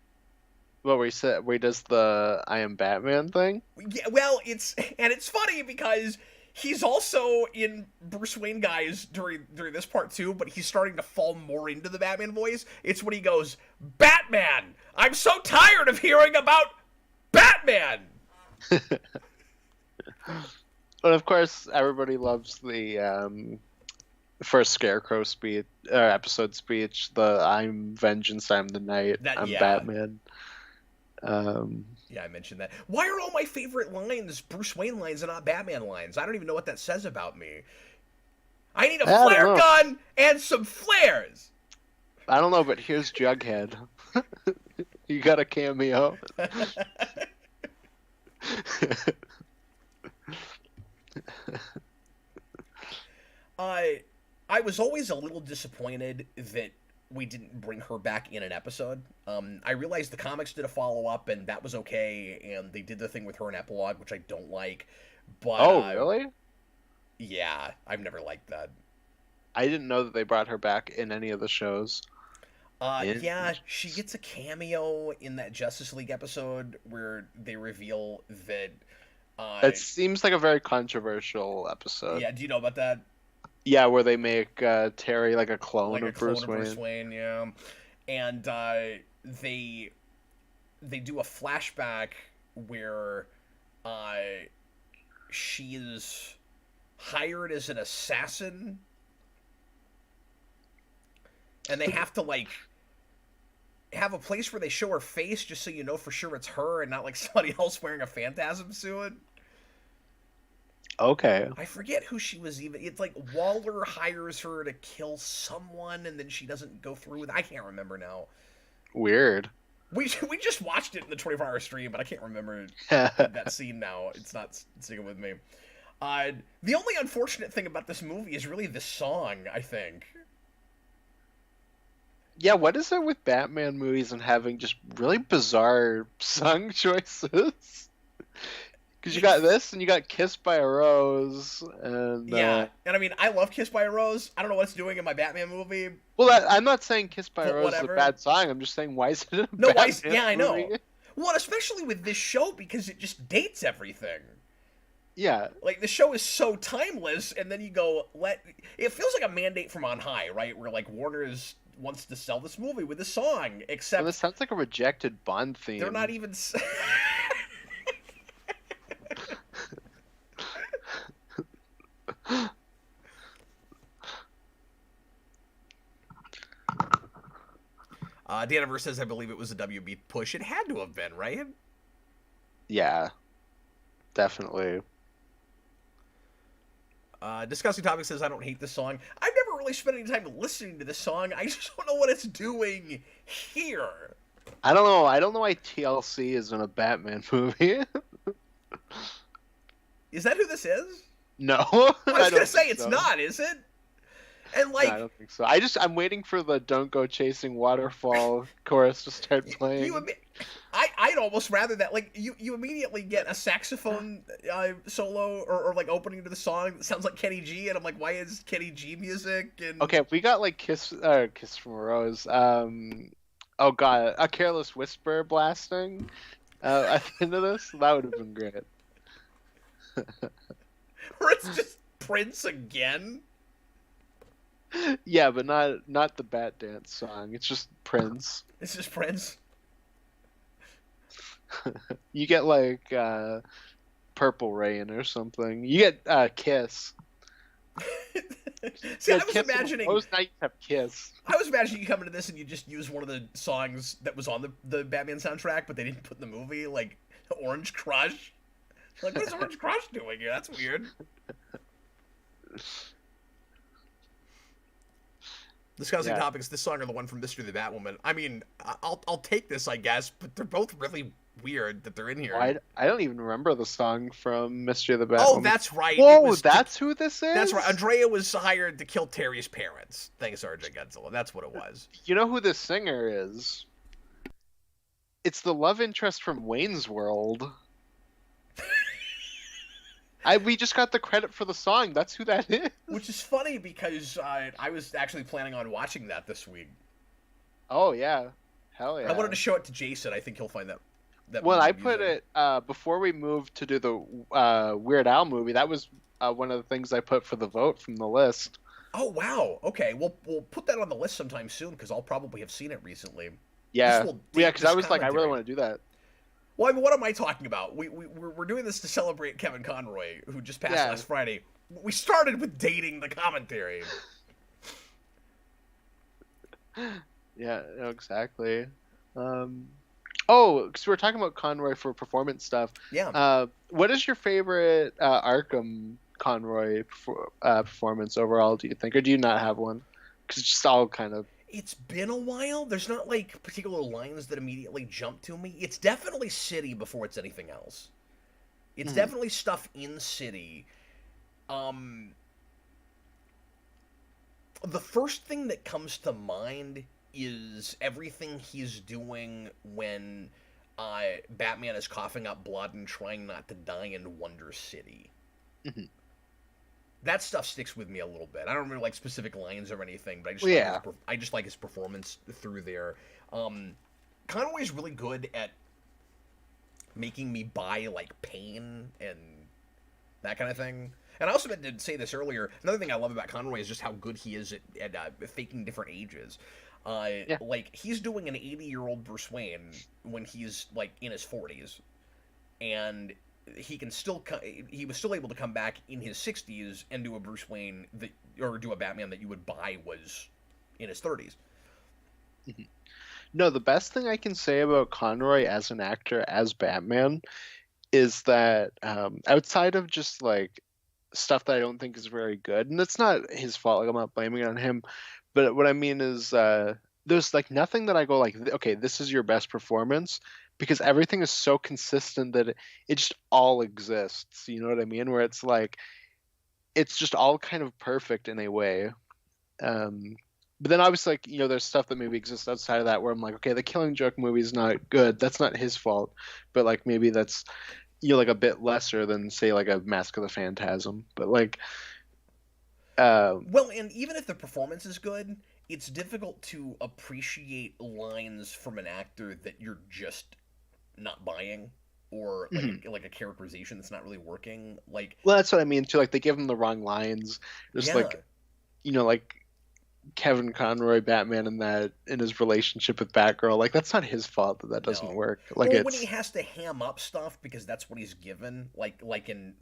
Well, where he does the I am Batman thing? Yeah, well, it's funny because he's also in Bruce Wayne guys during this part too, but he's starting to fall more into the Batman voice. It's when he goes, "Batman! I'm so tired of hearing about Batman!" But of course, everybody loves the first Scarecrow speech, episode speech, the I'm vengeance, I'm the night, I'm Batman. Yeah, I mentioned that. Why are all my favorite lines Bruce Wayne lines and not Batman lines? I don't even know what that says about me. I need a flare gun and some flares! I don't know, but here's Jughead. You got a cameo. I was always a little disappointed that we didn't bring her back in an episode. I realized the comics did a follow-up, and that was okay, and they did the thing with her in Epilogue, which I don't like. But really? Yeah, I've never liked that. I didn't know that they brought her back in any of the shows. Yeah, she gets a cameo in that Justice League episode where they reveal that... It seems like a very controversial episode. Yeah, do you know about that? Yeah, where they make Terry like a clone of Bruce Wayne. Bruce Wayne, yeah. And they do a flashback where she is hired as an assassin, and they have to like have a place where they show her face just so you know for sure it's her and not like somebody else wearing a Phantasm suit. Okay. I forget who she was even. It's like Waller hires her to kill someone, and then she doesn't go through with it. I can't remember now. Weird. We just watched it in the 24-hour stream, but I can't remember that scene now. It's not sticking with me. The only unfortunate thing about this movie is really the song, I think. Yeah, what is it with Batman movies and having just really bizarre song choices? Because you got this, and you got Kissed by a Rose, and... Yeah, and I mean, I love Kissed by a Rose. I don't know what it's doing in my Batman movie. Well, I'm not saying Kissed by a Rose whatever. is a bad song. I'm just saying, why is it a Batman Yeah, I know. movie? Well, especially with this show, because it just dates everything. Yeah. Like, the show is so timeless, and then you go, it feels like a mandate from on high, right? Where, like, Warner wants to sell this movie with this song, except... Well, this sounds like a rejected Bond theme. They're not even... Daniver says, I believe it was a WB push. It had to have been, right? Yeah. Definitely. Discussing Topic says, I don't hate this song. I've never really spent any time listening to this song. I just don't know what it's doing here. I don't know. I don't know why TLC is in a Batman movie. Is that who this is? No. I was going to say, it's not, is it? And like, no, I don't think so. I'm waiting for the "Don't Go Chasing Waterfall" chorus to start playing. I'd almost rather that. Like, you immediately get a saxophone solo or like opening to the song that sounds like Kenny G, and I'm like, why is Kenny G music? And okay, if we got like Kiss from a Rose, oh god, A Careless Whisper blasting at the end of this, that would have been great. Or it's just Prince again. Yeah, but not the Bat Dance song. It's just Prince. It's just Prince. You get like Purple Rain or something. You get Kiss. See, I was imagining. Most nights have Kiss. I was imagining you come into this and you just use one of the songs that was on the Batman soundtrack, but they didn't put in the movie, like Orange Crush. Like, what is Orange Crush doing here? That's weird. Discussing topics, this song or the one from Mystery the Batwoman. I mean, I'll take this, I guess, but they're both really weird that they're in Oh, here. I don't even remember the song from Mystery of the Oh, Batwoman. that's right. It Whoa, was that's who this that's right. is? Andrea was hired to kill Terry's parents. Thanks, RJ Godzilla. That's what it was. You know who this singer is? It's the love interest from Wayne's World. We just got the credit for the song. That's who that is. Which is funny because I was actually planning on watching that this week. Oh yeah, hell yeah. I wanted to show it to Jason. I think he'll find that Well, movie I put amusing. it before we moved to do the Weird Al movie. That was one of the things I put for the vote from the list. Oh wow. Okay, we'll put that on the list sometime soon because I'll probably have seen it recently. This Yeah, will yeah, date because this I was like, I really commentary. want to do that. Well, I mean, what am I talking about? We're doing this to celebrate Kevin Conroy, who just passed Yeah. last Friday. We started with dating the commentary. Yeah, no, exactly. Oh, because we were talking about Conroy for performance stuff. Yeah. What is your favorite Arkham Conroy performance overall? Do you think, or do you not have one? Because it's just all kind of. It's been a while. There's not like particular lines that immediately jump to me. It's definitely City before it's anything else. It's Mhm. definitely stuff in City. Um, the first thing that comes to mind is everything he's doing when Batman is coughing up blood and trying not to die in Wonder City. Mhm. That stuff sticks with me a little bit. I don't remember like specific lines or anything, but Well, yeah. I just like his performance through there. Conway's really good at making me buy like pain and that kind of thing. And I also meant to say this earlier. Another thing I love about Conroy is just how good he is at faking different ages. Yeah. Like he's doing an 80-year-old Bruce Wayne when he's like in his 40s, and he was still able to come back in his 60s and do a Bruce Wayne that or do a Batman that you would buy was in his 30s. Mhm. No, the best thing I can say about Conroy as an actor, as Batman, is that outside of just like stuff that I don't think is very good, and it's not his fault, like I'm not blaming it on him, but what I mean is there's like nothing that I go like, okay, this is your best performance, because everything is so consistent that it just all exists. You know what I mean? Where it's like it's just all kind of perfect in a way. Um, but then obviously, like, there's stuff that maybe exists outside of that where I'm like, okay, the Killing Joke movie is not good. That's not his fault, but like maybe that's like a bit lesser than say like a Mask of the Phantasm. But like, uh, Well, and even if the performance is good, it's difficult to appreciate lines from an actor that you're just not buying, or mhm. like a characterization that's not really working. Like, Well, that's what I mean too. Like they give him the wrong lines. Just yeah, like like Kevin Conroy Batman in that in his relationship with Batgirl. Like that's not his fault that doesn't no. work. Like Or when he it's has to ham up stuff because that's what he's given, like in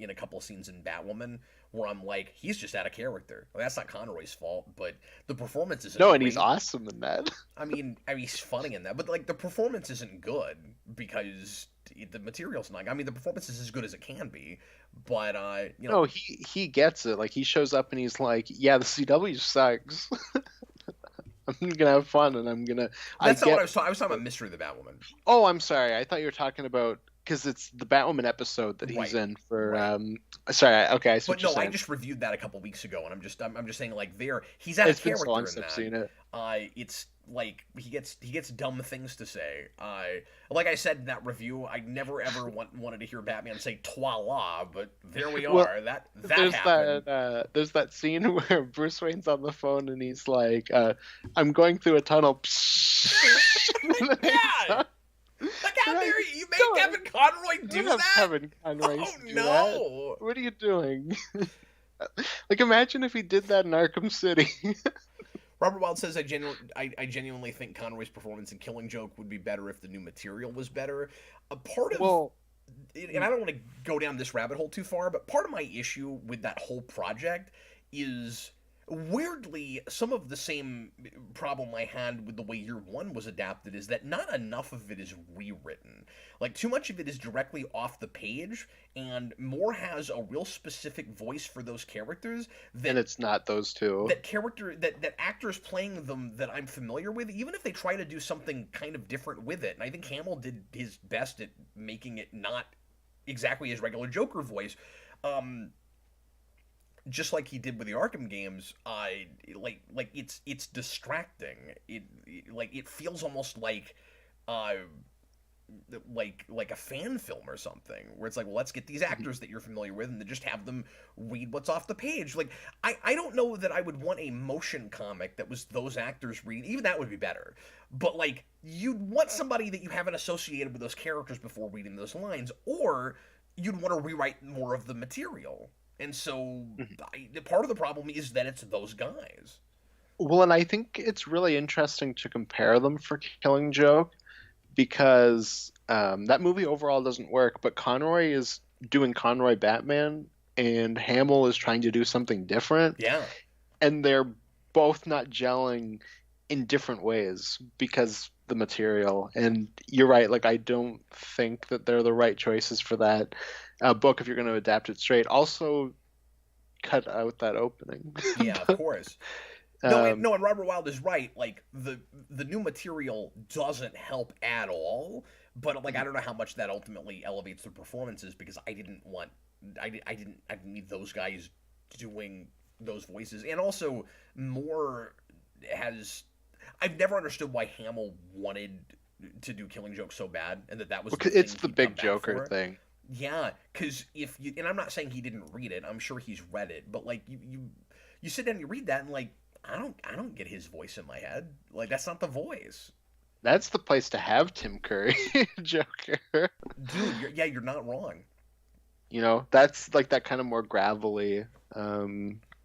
a couple of scenes in Batwoman, where I'm like, he's just out of character. Well, that's not Conroy's fault, but the performance isn't no, and he's great. awesome in that. I mean, he's funny in that, but like the performance isn't good because the material's not. I mean, the performance is as good as it can be, but No, he gets it. Like he shows up and he's like, "Yeah, the CW sucks. I'm gonna have fun, and I that's not what get." I was talking. I was talking about Mystery of the Batwoman. Oh, I'm sorry. I thought you were talking about because it's the Batwoman episode that he's Right, in for. right. Sorry. Okay, I see But what you're no, I saying. just reviewed that a couple weeks ago, and I'm just saying like he's out of It's been so long character in since I've that. seen it. It's like he gets dumb things to say. Like I said in that review, I never ever wanted to hear Batman say "toi la," but there we Well, are. That happened. there's that scene where Bruce Wayne's on the phone and he's like, "I'm going through a tunnel." And then hangs Yeah, up. like how And I dare you made don't, Kevin Conroy do don't have that? Kevin Conroy Oh do that. no! What are you doing? Like, imagine if he did that in Arkham City. Robert Wild says, I genuinely think Conroy's performance in Killing Joke would be better if the new material was better. A part of, Well, and I don't want to go down this rabbit hole too far, but part of my issue with that whole project is, Weirdly, some of the same problem I had with the way Year One was adapted is that not enough of it is rewritten. Like, too much of it is directly off the page, and more has a real specific voice for those characters And that it's not those two. that actors playing them that I'm familiar with, even if they try to do something kind of different with it. And I think Hamill did his best at making it not exactly his regular Joker voice. Just like he did with the Arkham games, it's distracting. It feels almost uh like a fan film or something, where it's like, well, let's get these actors that you're familiar with and then just have them read what's off the page. Like, I don't know that I would want a motion comic that was those actors reading. Even that would be better. But like, you'd want somebody that you haven't associated with those characters before reading those lines, or you'd want to rewrite more of the material. And so part of the problem is that it's those guys. Well, and I think it's really interesting to compare them for Killing Joke because that movie overall doesn't work, but Conroy is doing Conroy Batman and Hamill is trying to do something different. Yeah. And they're both not gelling in different ways because the material. And you're right, like I don't think that they're the right choices for that book if you're going to adapt it straight. Also, cut out that opening. Yeah, of course. No, and Robert Wild is right. Like, the new material doesn't help at all. But like, I don't know how much that ultimately elevates the performances, because I didn't need those guys doing those voices. And also, more has I've never understood why Hamill wanted to do Killing Joke so bad, and that was because it's the big Joker thing. Yeah, because if you, and I'm not saying he didn't read it. I'm sure he's read it, but like you sit down and you read that and like, I don't get his voice in my head. Like, that's not the voice. That's the place to have Tim Curry Joker. Dude, you're not wrong. You know, that's like that kind of more gravelly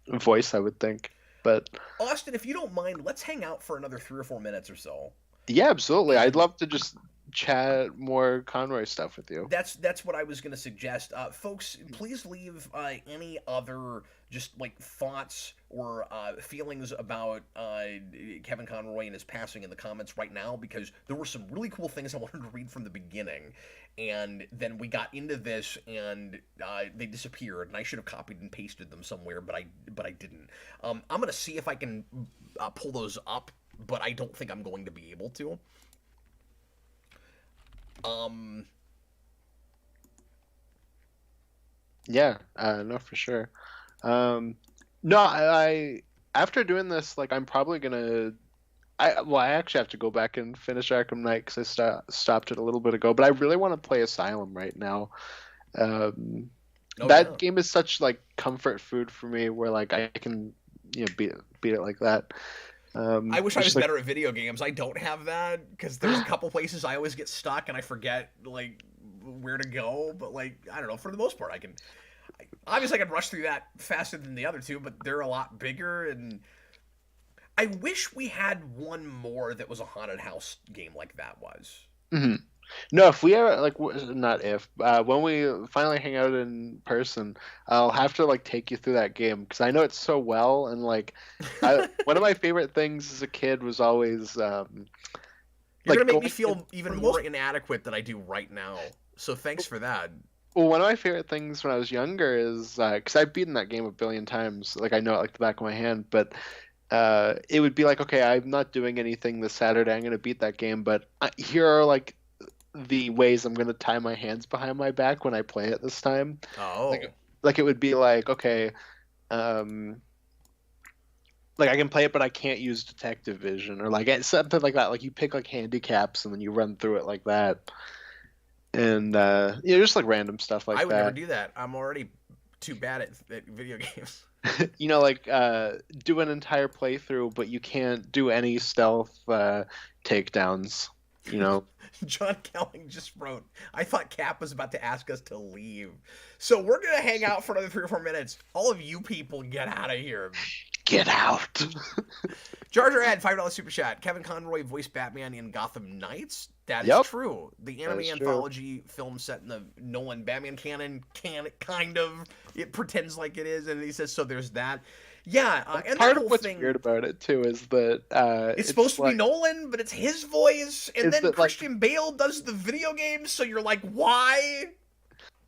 voice, I would think. But Austin, if you don't mind, let's hang out for another 3 or 4 minutes or so. Yeah, absolutely. I'd love to just chat more Conroy stuff with you. That's what I was going to suggest. Folks, please leave any other just like thoughts or feelings about Kevin Conroy and his passing in the comments right now, because there were some really cool things I wanted to read from the beginning, and then we got into this and they disappeared, and I should have copied and pasted them somewhere, but I didn't. I'm going to see if I can pull those up, but I don't think I'm going to be able to. Yeah, no, for sure. No, I after doing this, like, I'm probably gonna. I actually have to go back and finish Arkham Knight because I stopped it a little bit ago. But I really want to play Asylum right now. Game is such like comfort food for me, where like I can beat it like that. I wish I was better at video games. I don't have that, because there's a couple places I always get stuck and I forget like where to go. But like, I don't know. For the most part, obviously I can rush through that faster than the other two, but they're a lot bigger. And I wish we had one more that was a haunted house game like that was. Mm-hmm. No, if we are like, not if, when we finally hang out in person, I'll have to like take you through that game because I know it so well. And like, one of my favorite things as a kid was always You're gonna make me feel even more inadequate than I do right now. So thanks for that. Well, one of my favorite things when I was younger is because I've beaten that game a billion times. Like, I know it like the back of my hand, but it would be like, okay, I'm not doing anything this Saturday. I'm gonna beat that game, but here are like the ways I'm going to tie my hands behind my back when I play it this time. Oh. Like it would be like, okay, like I can play it, but I can't use detective vision, or like something like that. Like you pick like handicaps and then you run through it like that. And just like random stuff like that. I would never do that. I'm already too bad at video games. Like do an entire playthrough, but you can't do any stealth takedowns. John Kelling just wrote, I thought Cap was about to ask us to leave. So we're going to hang out for another 3 or 4 minutes. All of you people get out of here. Get out. Jar Jar Ad, $5 super chat. Kevin Conroy voiced Batman in Gotham Knights. That is true. The anime anthology film set in the Nolan Batman canon, kind of. It pretends like it is. And he says, so there's that. Yeah, and that Part of whole what's thing. weird about it too is that It's it's supposed to be like Nolan, but it's his voice, and is then that like Christian Bale does the video game, so you're like, why?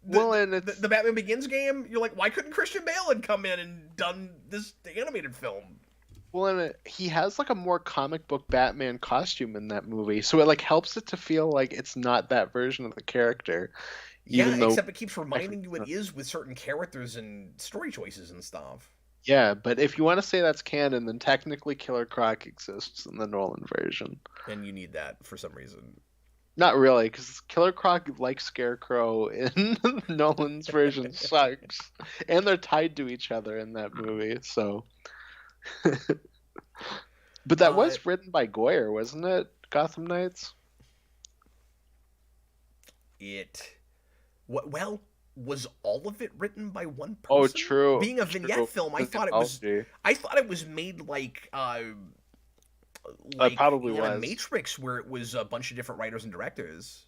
well, The, and the, it's the Batman Begins game, you're like, why couldn't Christian Bale had come in and done this animated film? well, and he has like a more comic book Batman costume in that movie, so it like helps it to feel like it's not that version of the character, Yeah, even though except it keeps reminding you it is with certain characters and story choices and stuff. yeah, but if you want to say that's canon, then technically Killer Croc exists in the Nolan version. And you need that for some reason. Not really, because Killer Croc, like Scarecrow in Nolan's version, sucks, and they're tied to each other in that movie. So, but that Uh, was written by Goyer, wasn't it? Gotham Knights. it well, was all of it written by one Oh, person? true, Being a vignette true. film, The anthology. I thought it was made It like probably was. Matrix, where it was a bunch of different writers and directors.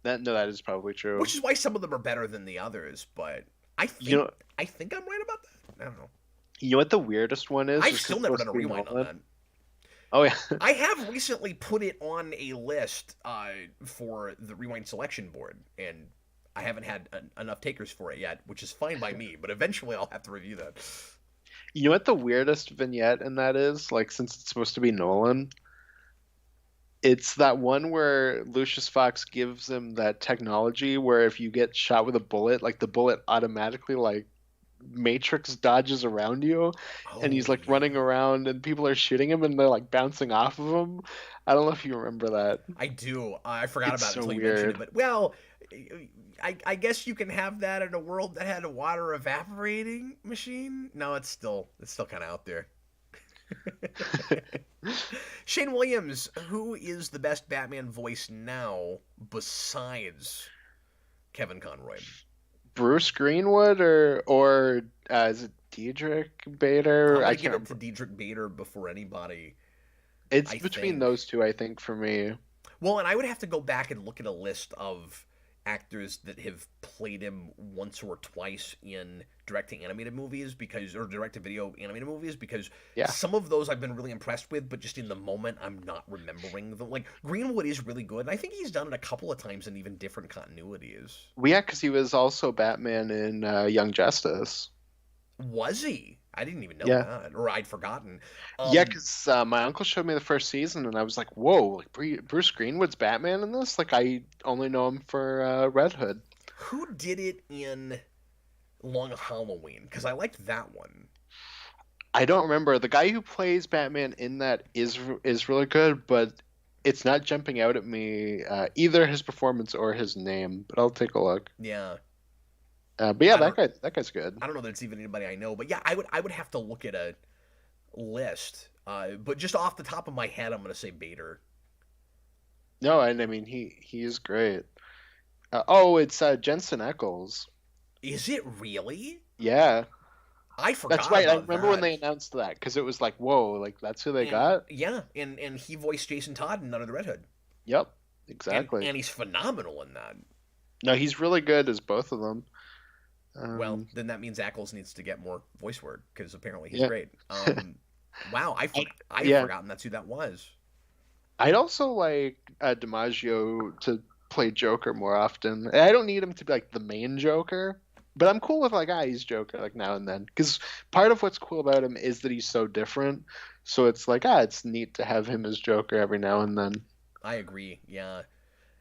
That no, that is probably true. Which is why some of them are better than the others. But I You think know, I think I'm right about that. I don't know. you know what the weirdest one is? I've Just 'cause still it's never supposed done a to be rewind on Nolan. that. Oh yeah. I have recently put it on a list for the rewind selection board, and I haven't had enough takers for it yet, which is fine by me. But eventually, I'll have to review that. You know what the weirdest vignette in that is? Like, since it's supposed to be Nolan, it's that one where Lucius Fox gives him that technology where if you get shot with a bullet, like the bullet automatically like Matrix dodges around you, and he's Oh like yeah, running around and people are shooting him and they're like bouncing off of him. I don't know if you remember that. I do. I forgot It's about it so until you mentioned it. weird. But well, I guess you can have that in a world that had a water evaporating machine. No, it's still kind of out there. Shane Williams, who is the best Batman voice now besides Kevin Conroy? Bruce Greenwood or is it Diedrich I'm Bader? I gonna give can't it to remember. Diedrich Bader before anybody. It's I between think. those two, I think, for me. Well, and I would have to go back and look at a list of actors that have played him once or twice in direct to animated movies because or direct to video animated movies because Yeah. some of those I've been really impressed with, but just in the moment I'm not remembering them. Like Greenwood is really good, and I think he's done it a couple of times in even different continuities. Well, yeah, because he was also Batman in Young Justice. Was he? I didn't even know Yeah. that, or I'd forgotten. Yeah, Um, because my uncle showed me the first season, and I was like, "Whoa! Like Bruce Greenwood's Batman in this? Like, I only know him for Red Hood." who did it in Long Halloween? Because I liked that one. I don't remember. The guy who plays Batman in that is really good, but it's not jumping out at me either his performance or his name. But I'll take a look. Yeah, But yeah, I don't. that guy's good. I don't know that it's even anybody I know, but yeah, I would have to look at a list. But just off the top of my head, I'm gonna say Bader. No, and I mean he is great. Oh, it's Jensen Ackles. Is it really? Yeah, I that's forgot right. I about remember when that. they announced that because it was like, whoa, like that's who they And got. yeah, and he voiced Jason Todd in None of the Red Hood, Yep, exactly. and he's phenomenal in that. No, he's really good as both of them. Well, then that means Ackles needs to get more voice work because apparently he's Yeah, great. Wow, I'd yeah. forgotten that's who that was. I'd also like DiMaggio to play Joker more often. And I don't need him to be like the main Joker, but I'm cool with like he's Joker like now and then because part of what's cool about him is that he's so different. So it's like it's neat to have him as Joker every now and then. I agree. Yeah,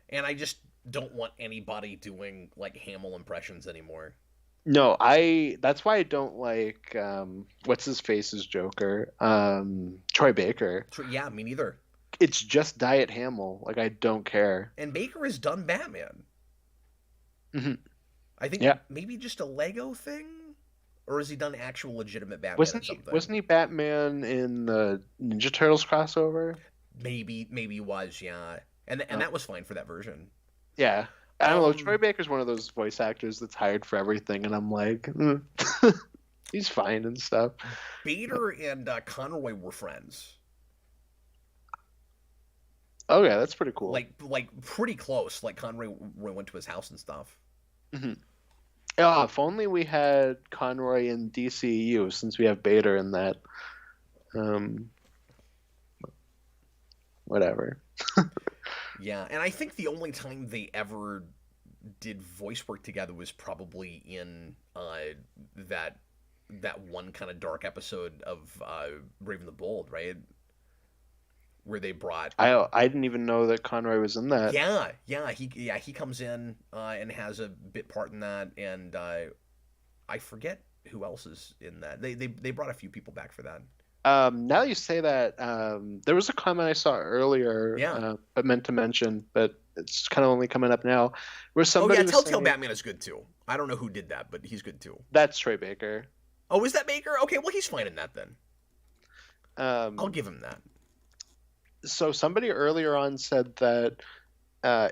and I just don't want anybody doing like Hamill impressions anymore. No, that's why I don't like what's his face's Joker, Troy Baker. Yeah, me neither. It's just Diet Hamill. Like I don't care. And Baker has done Batman. Hmm. I think Yeah, maybe just a Lego thing, or has he done actual legitimate Batman in wasn't he something? wasn't he Batman in the Ninja Turtles crossover? Maybe he was, yeah. And Oh, that was fine for that version. yeah. I don't know. Troy Um, Baker's one of those voice actors that's hired for everything, and I'm like, he's fine and stuff. Bader and Conroy were friends, Oh yeah, that's pretty cool. like pretty close. Like Conroy went to his house and stuff. Hmm. Oh, if only we had Conroy in DCEU, since we have Bader in that. Um, Whatever. Yeah, and I think the only time they ever did voice work together was probably in that that one kind of dark episode of Brave and the Bold, right? Where they brought I didn't even know that Conroy was in that. yeah he comes in and has a bit part in that, and I forget who else is in that. They brought a few people back for that. Now you say that, there was a comment I saw earlier, Yeah. but meant to mention, but it's kind of only coming up now, where Oh yeah, somebody was Telltale saying Batman is good too. I don't know who did that, but he's good too. that's Troy Baker. Oh, is that Baker? Okay, well he's fine in that then. I'll Um, give him that. so somebody earlier on said that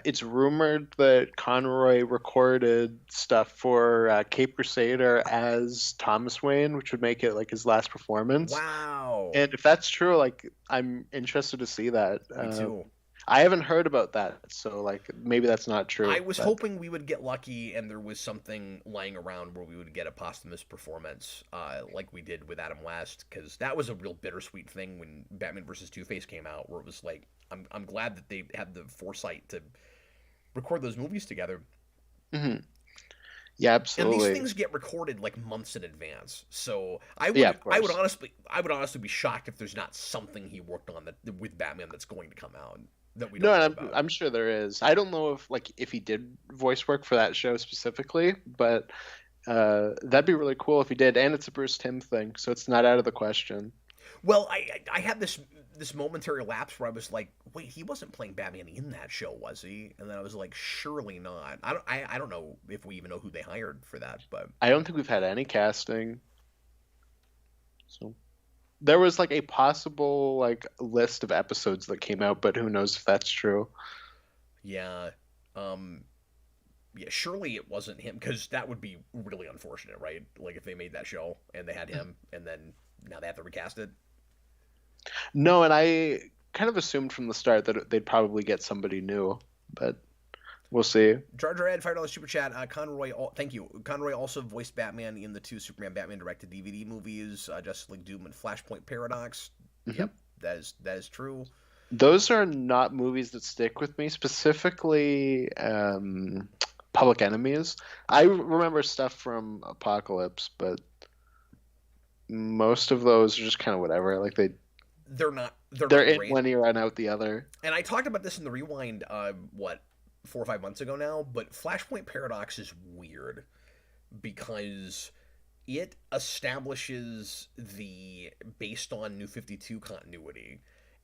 it's rumored that Conroy recorded stuff for Cape Crusader as Thomas Wayne, which would make it like his last performance. Wow. And if that's true, like I'm interested to see that. Me too. I haven't heard about that, so like maybe that's not true. I was But hoping we would get lucky and there was something lying around where we would get a posthumous performance, like we did with Adam West, because that was a real bittersweet thing when Batman vs. Two-Face came out, where it was like, I'm glad that they had the foresight to record those movies together. mhm. Yeah, And these absolutely. things get recorded like months in advance, so Yeah, of I would course. honestly be shocked if there's not something he worked on that with Batman that's going to come out that we No, don't know and about. I'm sure there is. I don't know if he did voice work for that show specifically, but that'd be really cool if he did. And it's a Bruce Timm thing, so it's not out of the question. Well, I had this momentary lapse where I was like, wait, he wasn't playing Batman in that show, was he? And then I was like, surely not. I don't know if we even know who they hired for that, but I don't think we've had any casting. So there was like a possible like list of episodes that came out, but who knows if that's true. yeah, um, yeah, surely it wasn't him because that would be really unfortunate, right? Like if they made that show and they had him, and then now they have to recast it. No, and I kind of assumed from the start that they'd probably get somebody new, but we'll see. Jar Jar Ed, $5 super chat. Conroy, thank you. Conroy also voiced Batman in the two Superman Batman directed DVD movies, Justice League Doom and Flashpoint Paradox. Mhm. Yep, that is true. Those are not movies that stick with me, specifically Public Enemies. I remember stuff from Apocalypse, but most of those are just kind of whatever. Like They're they're not in great. one ear and out the other. And I talked about this in the rewind, what 4 or 5 months ago now. But Flashpoint Paradox is weird because it establishes the based on New 52 continuity,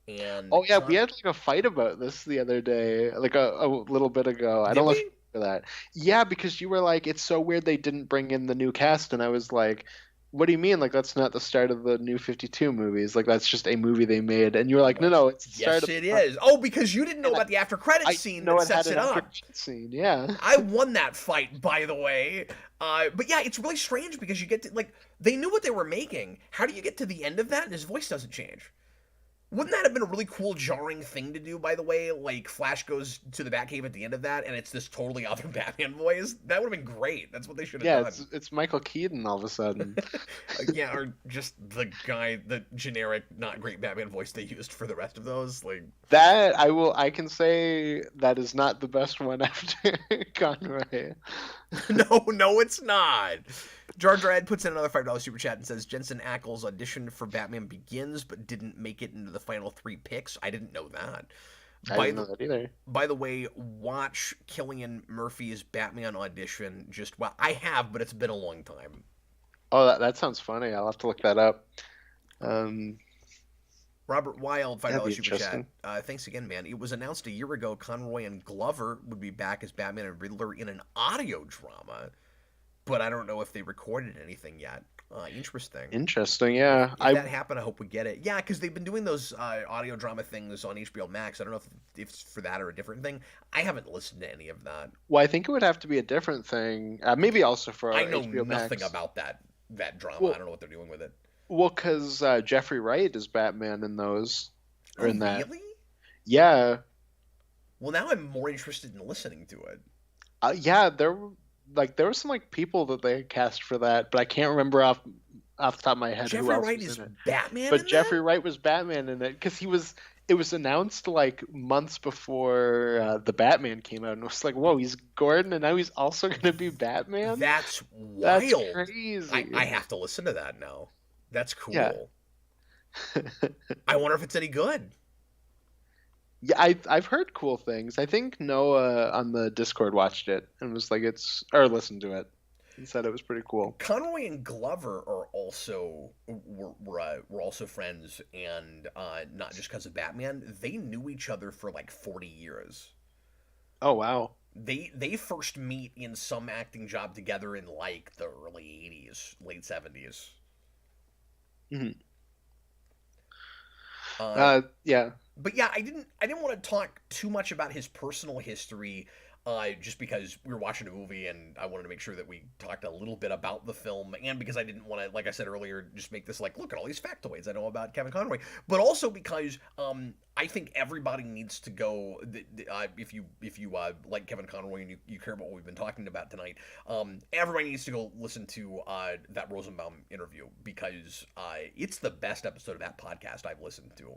and Oh yeah, we had like a fight about this the other day, like a little bit ago. I did don't know if you we? remember that. Yeah, because you were like, it's so weird they didn't bring in the new cast, and I was like, what do you mean? Like that's not the start of the New 52 movies. Like that's just a movie they made. And you were I'm like, no, like, no, it's the start yes, of it is. Oh, because you didn't know and about the after credits I didn't scene know that it had sets an it after up. scene. Yeah. I won that fight, by the way. But yeah, it's really strange because you get to like they knew what they were making. How do you get to the end of that and his voice doesn't change? Wouldn't that have been a really cool, jarring thing to do, by the way? Like, Flash goes to the Batcave at the end of that, and it's this totally other Batman voice? That would have been great. That's what they should have Yeah, done. it's Michael Keaton all of a sudden. Yeah, or just the generic, not great Batman voice they used for the rest of those. Like, That I can say that is not the best one after Conroy. no, it's not. Jar Jar Ed puts in another $5 super chat and says Jensen Ackles auditioned for Batman Begins but didn't make it into the final three picks. I didn't know that. I By didn't the know that either. by the way, watch Killian Murphy's Batman audition. Just well, I have, but it's been a long time. Oh, that sounds funny. I'll have to look that up. Um, Robert Wild, five that'd be dollars super chat. interesting. Thanks again, man. It was announced a year ago Conroy and Glover would be back as Batman and Riddler in an audio drama, but I don't know if they recorded anything yet. Interesting. Interesting, yeah. If that happened, I hope we get it. Yeah, because they've been doing those audio drama things on HBO Max. I don't know if it's for that or a different thing. I haven't listened to any of that. Well, I think it would have to be a different thing. Maybe also for I know HBO nothing Max. about that drama. I Well, don't know what they're doing with it. well, because Jeffrey Wright is Batman in those, or Oh, in that. really? Yeah, Well, now I'm more interested in listening to it. yeah. There. like there were some like people that they had cast for that, but I can't remember off the top of my head who Jeffrey else Wright was is in it. Batman But in that? Jeffrey Wright was Batman in it because he was. It was announced like months before the Batman came out, and it was like, whoa, he's Gordon, and now he's also gonna be Batman. That's That's wild. I crazy. have to listen to that now. That's Yeah. cool. I wonder if it's any good. Yeah, I've heard cool things. I think Noah on the Discord watched it and was like it's or listened to it and said it was pretty cool. Conroy and Glover are also were also friends, and not just because of Batman. They knew each other for like 40 years. Oh wow. They first meet in some acting job together in like the early 80s, late 70s. Mhm. Uh, Yeah. but yeah, I didn't want to talk too much about his personal history, just because we were watching a movie and I wanted to make sure that we talked a little bit about the film, and because I didn't want to, like I said earlier, just make this like look at all these factoids I know about Kevin Conroy, but also because I think everybody needs to go. If you like Kevin Conroy and you care about what we've been talking about tonight, everybody needs to go listen to that Rosenbaum interview because it's the best episode of that podcast I've listened to.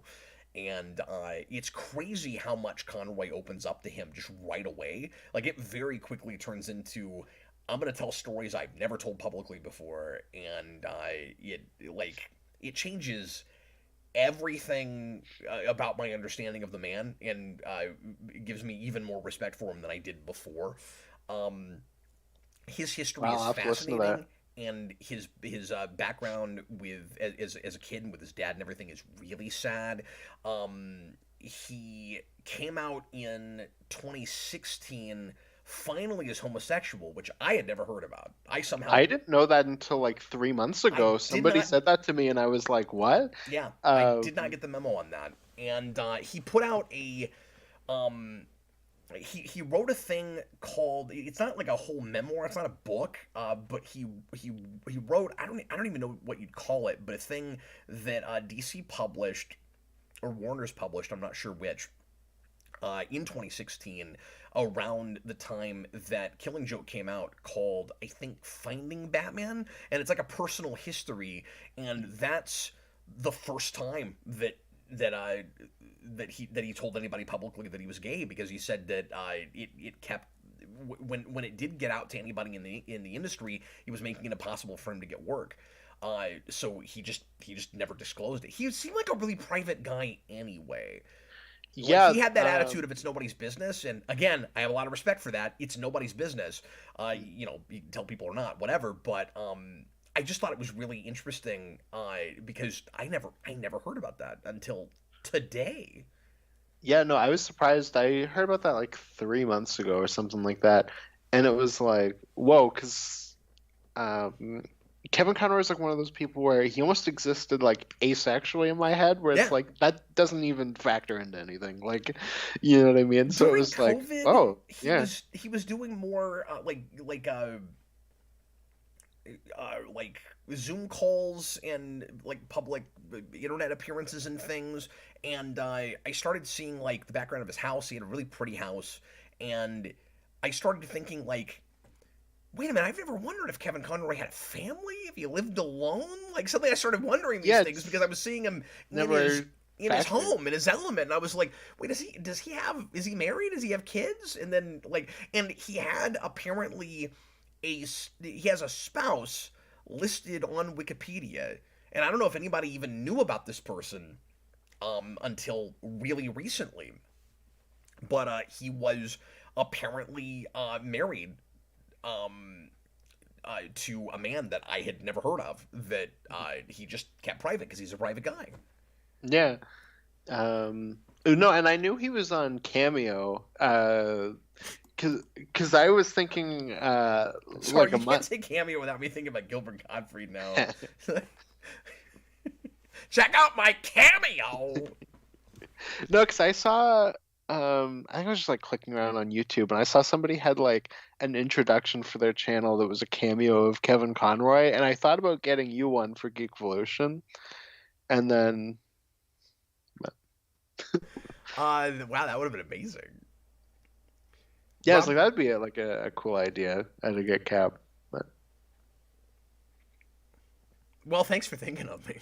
And it's crazy how much Conroy opens up to him just right away. Like it very quickly turns into I'm gonna tell stories I've never told publicly before, and it changes everything about my understanding of the man, and it gives me even more respect for him than I did before. Um, his history Wow, is I'll have to listen to that. fascinating, and his background with as a kid and with his dad and everything is really sad. He came out in 2016 finally as homosexual, which I had never heard about. I didn't know that until like 3 months I ago. did Somebody not said that to me, and I was like, "What?" yeah, I did not Um, get the memo on that. And he put out a um he wrote a thing called it's not like a whole memoir, it's not a book, but he wrote I don't even know what you'd call it, but a thing that DC published or Warner's published, I'm not sure which, in 2016 around the time that Killing Joke came out, called I think Finding Batman, and it's like a personal history, and that's the first time that I that he told anybody publicly that he was gay, because he said that it kept when it did get out to anybody in the industry, it was making it impossible for him to get work. So he just never disclosed it. He seemed like a really private guy anyway. Like yeah, he had that attitude of it's nobody's business, and again, I have a lot of respect for that. It's nobody's business. You can tell people or not, whatever. But I just thought it was really interesting because I never heard about that until today. yeah. No, I was surprised. I heard about that like 3 months ago or something like that, and it was like, whoa, because um, Kevin Conroy is like one of those people where he almost existed like asexually in my head, where it's Yeah, like that doesn't even factor into anything. Like, you know what I mean? So it during was like, COVID, oh, he yeah. was he was doing more like Zoom calls and like public internet appearances and things. And I started seeing like the background of his house. He had a really pretty house, and I started thinking like, wait a minute, I've never wondered if Kevin Conroy had a family, if he lived alone. Like suddenly I started wondering these Yeah, things because I was seeing him in his never in his factored. home, in his element, and I was like, wait, does he have is he married? Does he have kids? And then like and he had apparently he has a spouse listed on Wikipedia. And I don't know if anybody even knew about this person until really recently. But he was apparently married um, to a man that I had never heard of, that he just kept private because he's a private guy. Yeah. No, and I knew he was on Cameo, cause I was thinking, Sorry, like a you can't month. say Cameo without me thinking about Gilbert Gottfried now. Check out my Cameo! No, cause I saw, I think I was just like clicking around on YouTube, and I saw somebody had like an introduction for their channel that was a cameo of Kevin Conroy, and I thought about getting you one for Geekvolution, and then, Wow, that would have been amazing. Yeah, it's Rob? like that'd be a cool idea to get Cap. But Well, thanks for thinking of me.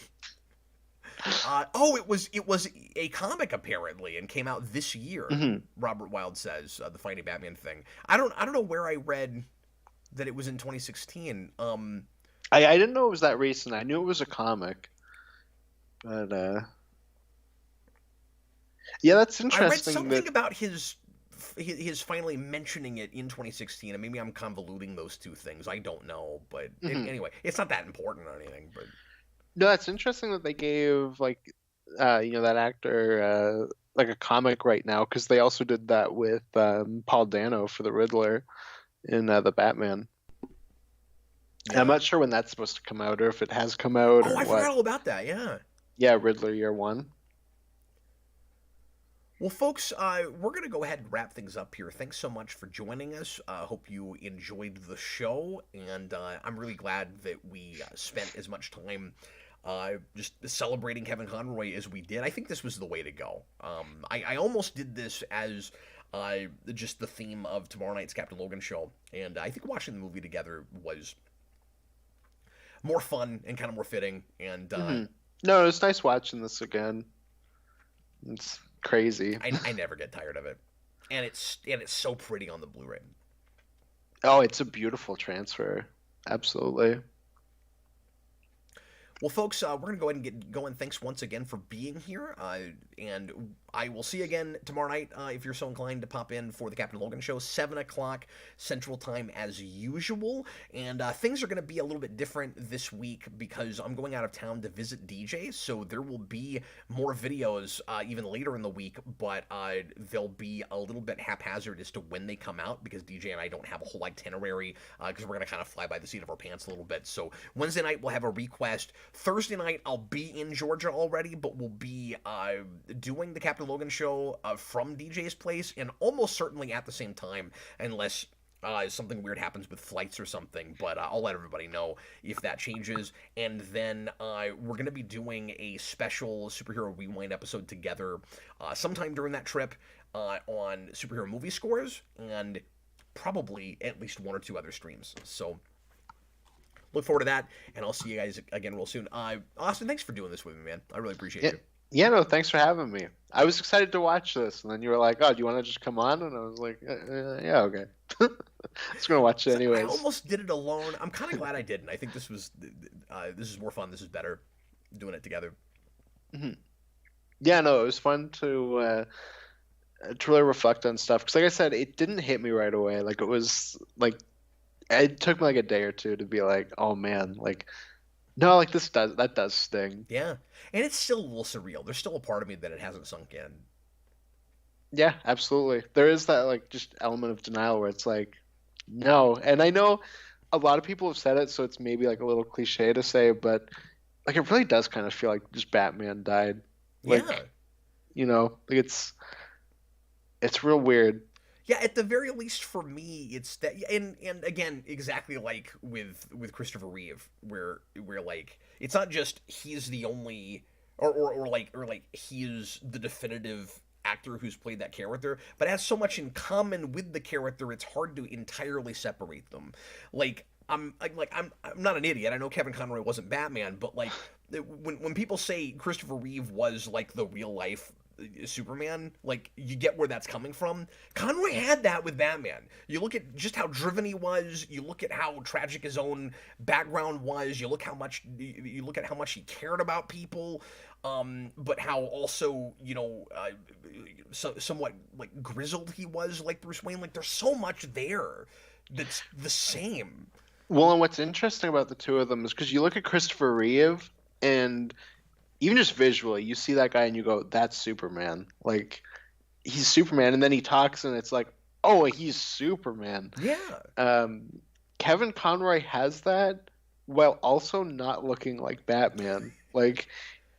It was a comic apparently, and came out this year. Mhm. Robert Wild says the Fighting Batman thing. I don't know where I read that it was in 2016. I didn't know it was that recent. I knew it was a comic, but yeah, that's I read interesting. That something about his finally mentioning it in 2016, and maybe I'm convoluting those two things. I don't know, but Mhm. anyway, it's not that important or anything. But No, that's interesting that they gave that actor like a comic right now because they also did that with Paul Dano for the Riddler in the Batman. And I'm yeah. not sure when that's supposed to come out or if it has come out Oh, or I what. forgot all about that. Yeah. Yeah, Riddler Year One. Well, folks, we're going to go ahead and wrap things up here. Thanks so much for joining us. Hope you enjoyed the show, and I'm really glad that we spent as much time just celebrating Kevin Conroy as we did. I think this was the way to go. I almost did this as just the theme of tomorrow night's Captain Logan show, and I think watching the movie together was more fun and kind of more fitting. And No, it's nice watching this again. It's crazy. I never get tired of it, and it's so pretty on the Blu-ray. Oh, it's a beautiful transfer. Absolutely. Well, folks, we're going to go ahead and get going. Thanks once again for being here. And I will see you again tomorrow night if you're so inclined to pop in for the Captain Logan show, 7 o'clock Central Time as usual. And things are going to be a little bit different this week because I'm going out of town to visit DJ. So there will be more videos even later in the week, but they'll be a little bit haphazard as to when they come out because DJ and I don't have a whole itinerary because we're going to kind of fly by the seat of our pants a little bit. So Wednesday night we'll have a request. Thursday night, I'll be in Georgia already, but we'll be doing the Captain Logan show from DJ's place, and almost certainly at the same time, unless something weird happens with flights or something. But I'll let everybody know if that changes. And then we're going to be doing a special Superhero Rewind episode together sometime during that trip on superhero movie scores, and probably at least one or two other streams. So look forward to that, and I'll see you guys again real soon. Austin, thanks for doing this with me, man. I really appreciate Yeah, you. yeah. No, thanks for having me. I was excited to watch this, and then you were like, "Oh, do you want to just come on?" And I was like, "Yeah, okay." I was gonna watch it So I anyways. almost did it alone. I'm kind of glad I didn't. I think this is more fun. This is better doing it together. Mhm. Yeah, no, it was fun to really reflect on stuff because, like I said, it didn't hit me right away. Like it was like it took me like a day or two to be like, "Oh man, like no, like that does sting." Yeah, and it's still a little surreal. There's still a part of me that it hasn't sunk in. Yeah, absolutely. There is that like just element of denial where it's like, no. And I know a lot of people have said it, so it's maybe like a little cliche to say, but like it really does kind of feel like just Batman died. Yeah, Like, like it's real weird. yeah. At the very least, for me, it's that. And again, exactly like with Christopher Reeve, where like it's not just he's the only or like he's the definitive actor who's played that character, but has so much in common with the character, it's hard to entirely separate them. Like I'm not an idiot. I know Kevin Conroy wasn't Batman, but like when people say Christopher Reeve was like the real life Superman, like you get where that's coming from. Conroy had that with Batman. You look at just how driven he was. You look at how tragic his own background was. You look at how much he cared about people. But how also somewhat like grizzled he was, like Bruce Wayne. Like there's so much there that's the same. Well, and what's interesting about the two of them is because you look at Christopher Reeve and even just visually, you see that guy and you go, "That's Superman." Like he's Superman, and then he talks and it's like, "Oh, he's Superman." Yeah, Kevin Conroy has that while also not looking like Batman. Like,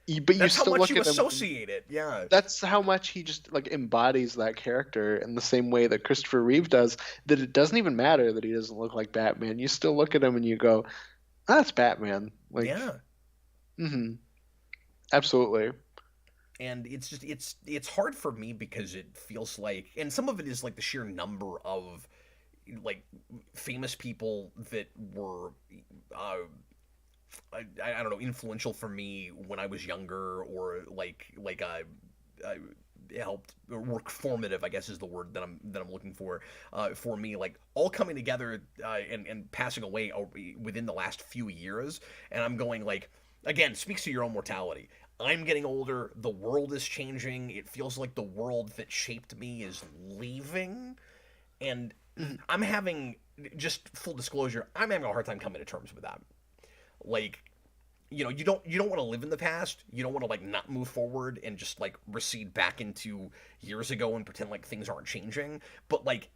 but you that's how still much look you at him. associate it. Yeah, That's how much he just like embodies that character in the same way that Christopher Reeve does. That it doesn't even matter that he doesn't look like Batman. You still look at him and you go, "That's Batman." Like, yeah. mm-hmm, absolutely. And it's just it's hard for me because it feels like, and some of it is like the sheer number of like famous people that were uh, I don't know, influential for me when I was younger, or uh, helped or work formative, I guess is the word that I'm looking for me, like all coming together and passing away within the last few years. And I'm going like, again, speaks to your own mortality. I'm getting older. The world is changing. It feels like the world that shaped me is leaving, and I'm having, just full disclosure, I'm having a hard time coming to terms with that. Like, you don't want to live in the past. You don't want to like not move forward and just like recede back into years ago and pretend like things aren't changing. But like,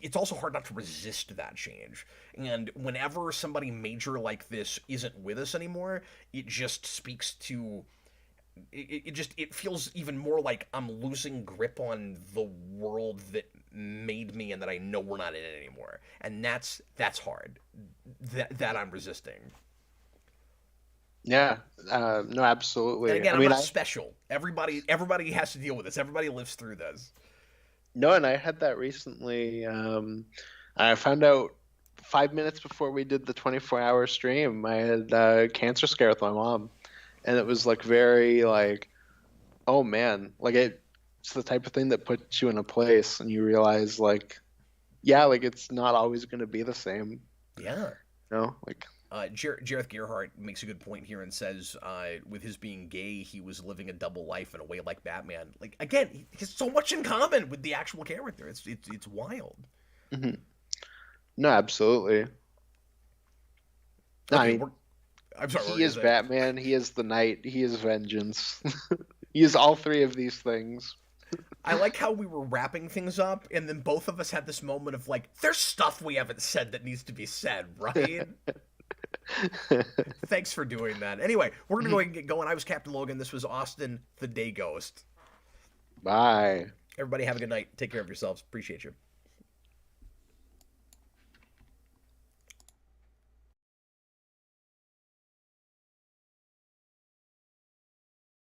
it's also hard not to resist that change. And whenever somebody major like this isn't with us anymore, it just speaks to it feels even more like I'm losing grip on the world that made me and that I know we're not in it anymore. And that's hard. That I'm resisting. Yeah, no, And absolutely. again, I I'm mean, not special. Everybody has to deal with this. Everybody lives through this. no, and I had that recently. I found out 5 minutes before we did the 24-hour stream. I had a cancer scare with my mom, and it was like very like, oh man, like it's the type of thing that puts you in a place, and you realize like, yeah, like it's not always going to be the same. Yeah. You know, like Jareth Gerhardt makes a good point here and says, with his being gay, he was living a double life in a way like Batman. Like, again, he has so much in common with the actual character. It's wild. mhm. No, absolutely. No, I Okay, mean, I'm sorry. What were he you is gonna say? Batman. He is the Knight. He is vengeance. He is all three of these things. I like how we were wrapping things up, and then both of us had this moment of like, there's stuff we haven't said that needs to be said, right? Thanks for doing that. Anyway, we're gonna go ahead and get going. I was Captain Logan. This was Austin, the Day Ghost. Bye. Everybody have a good night. Take care of yourselves. Appreciate you.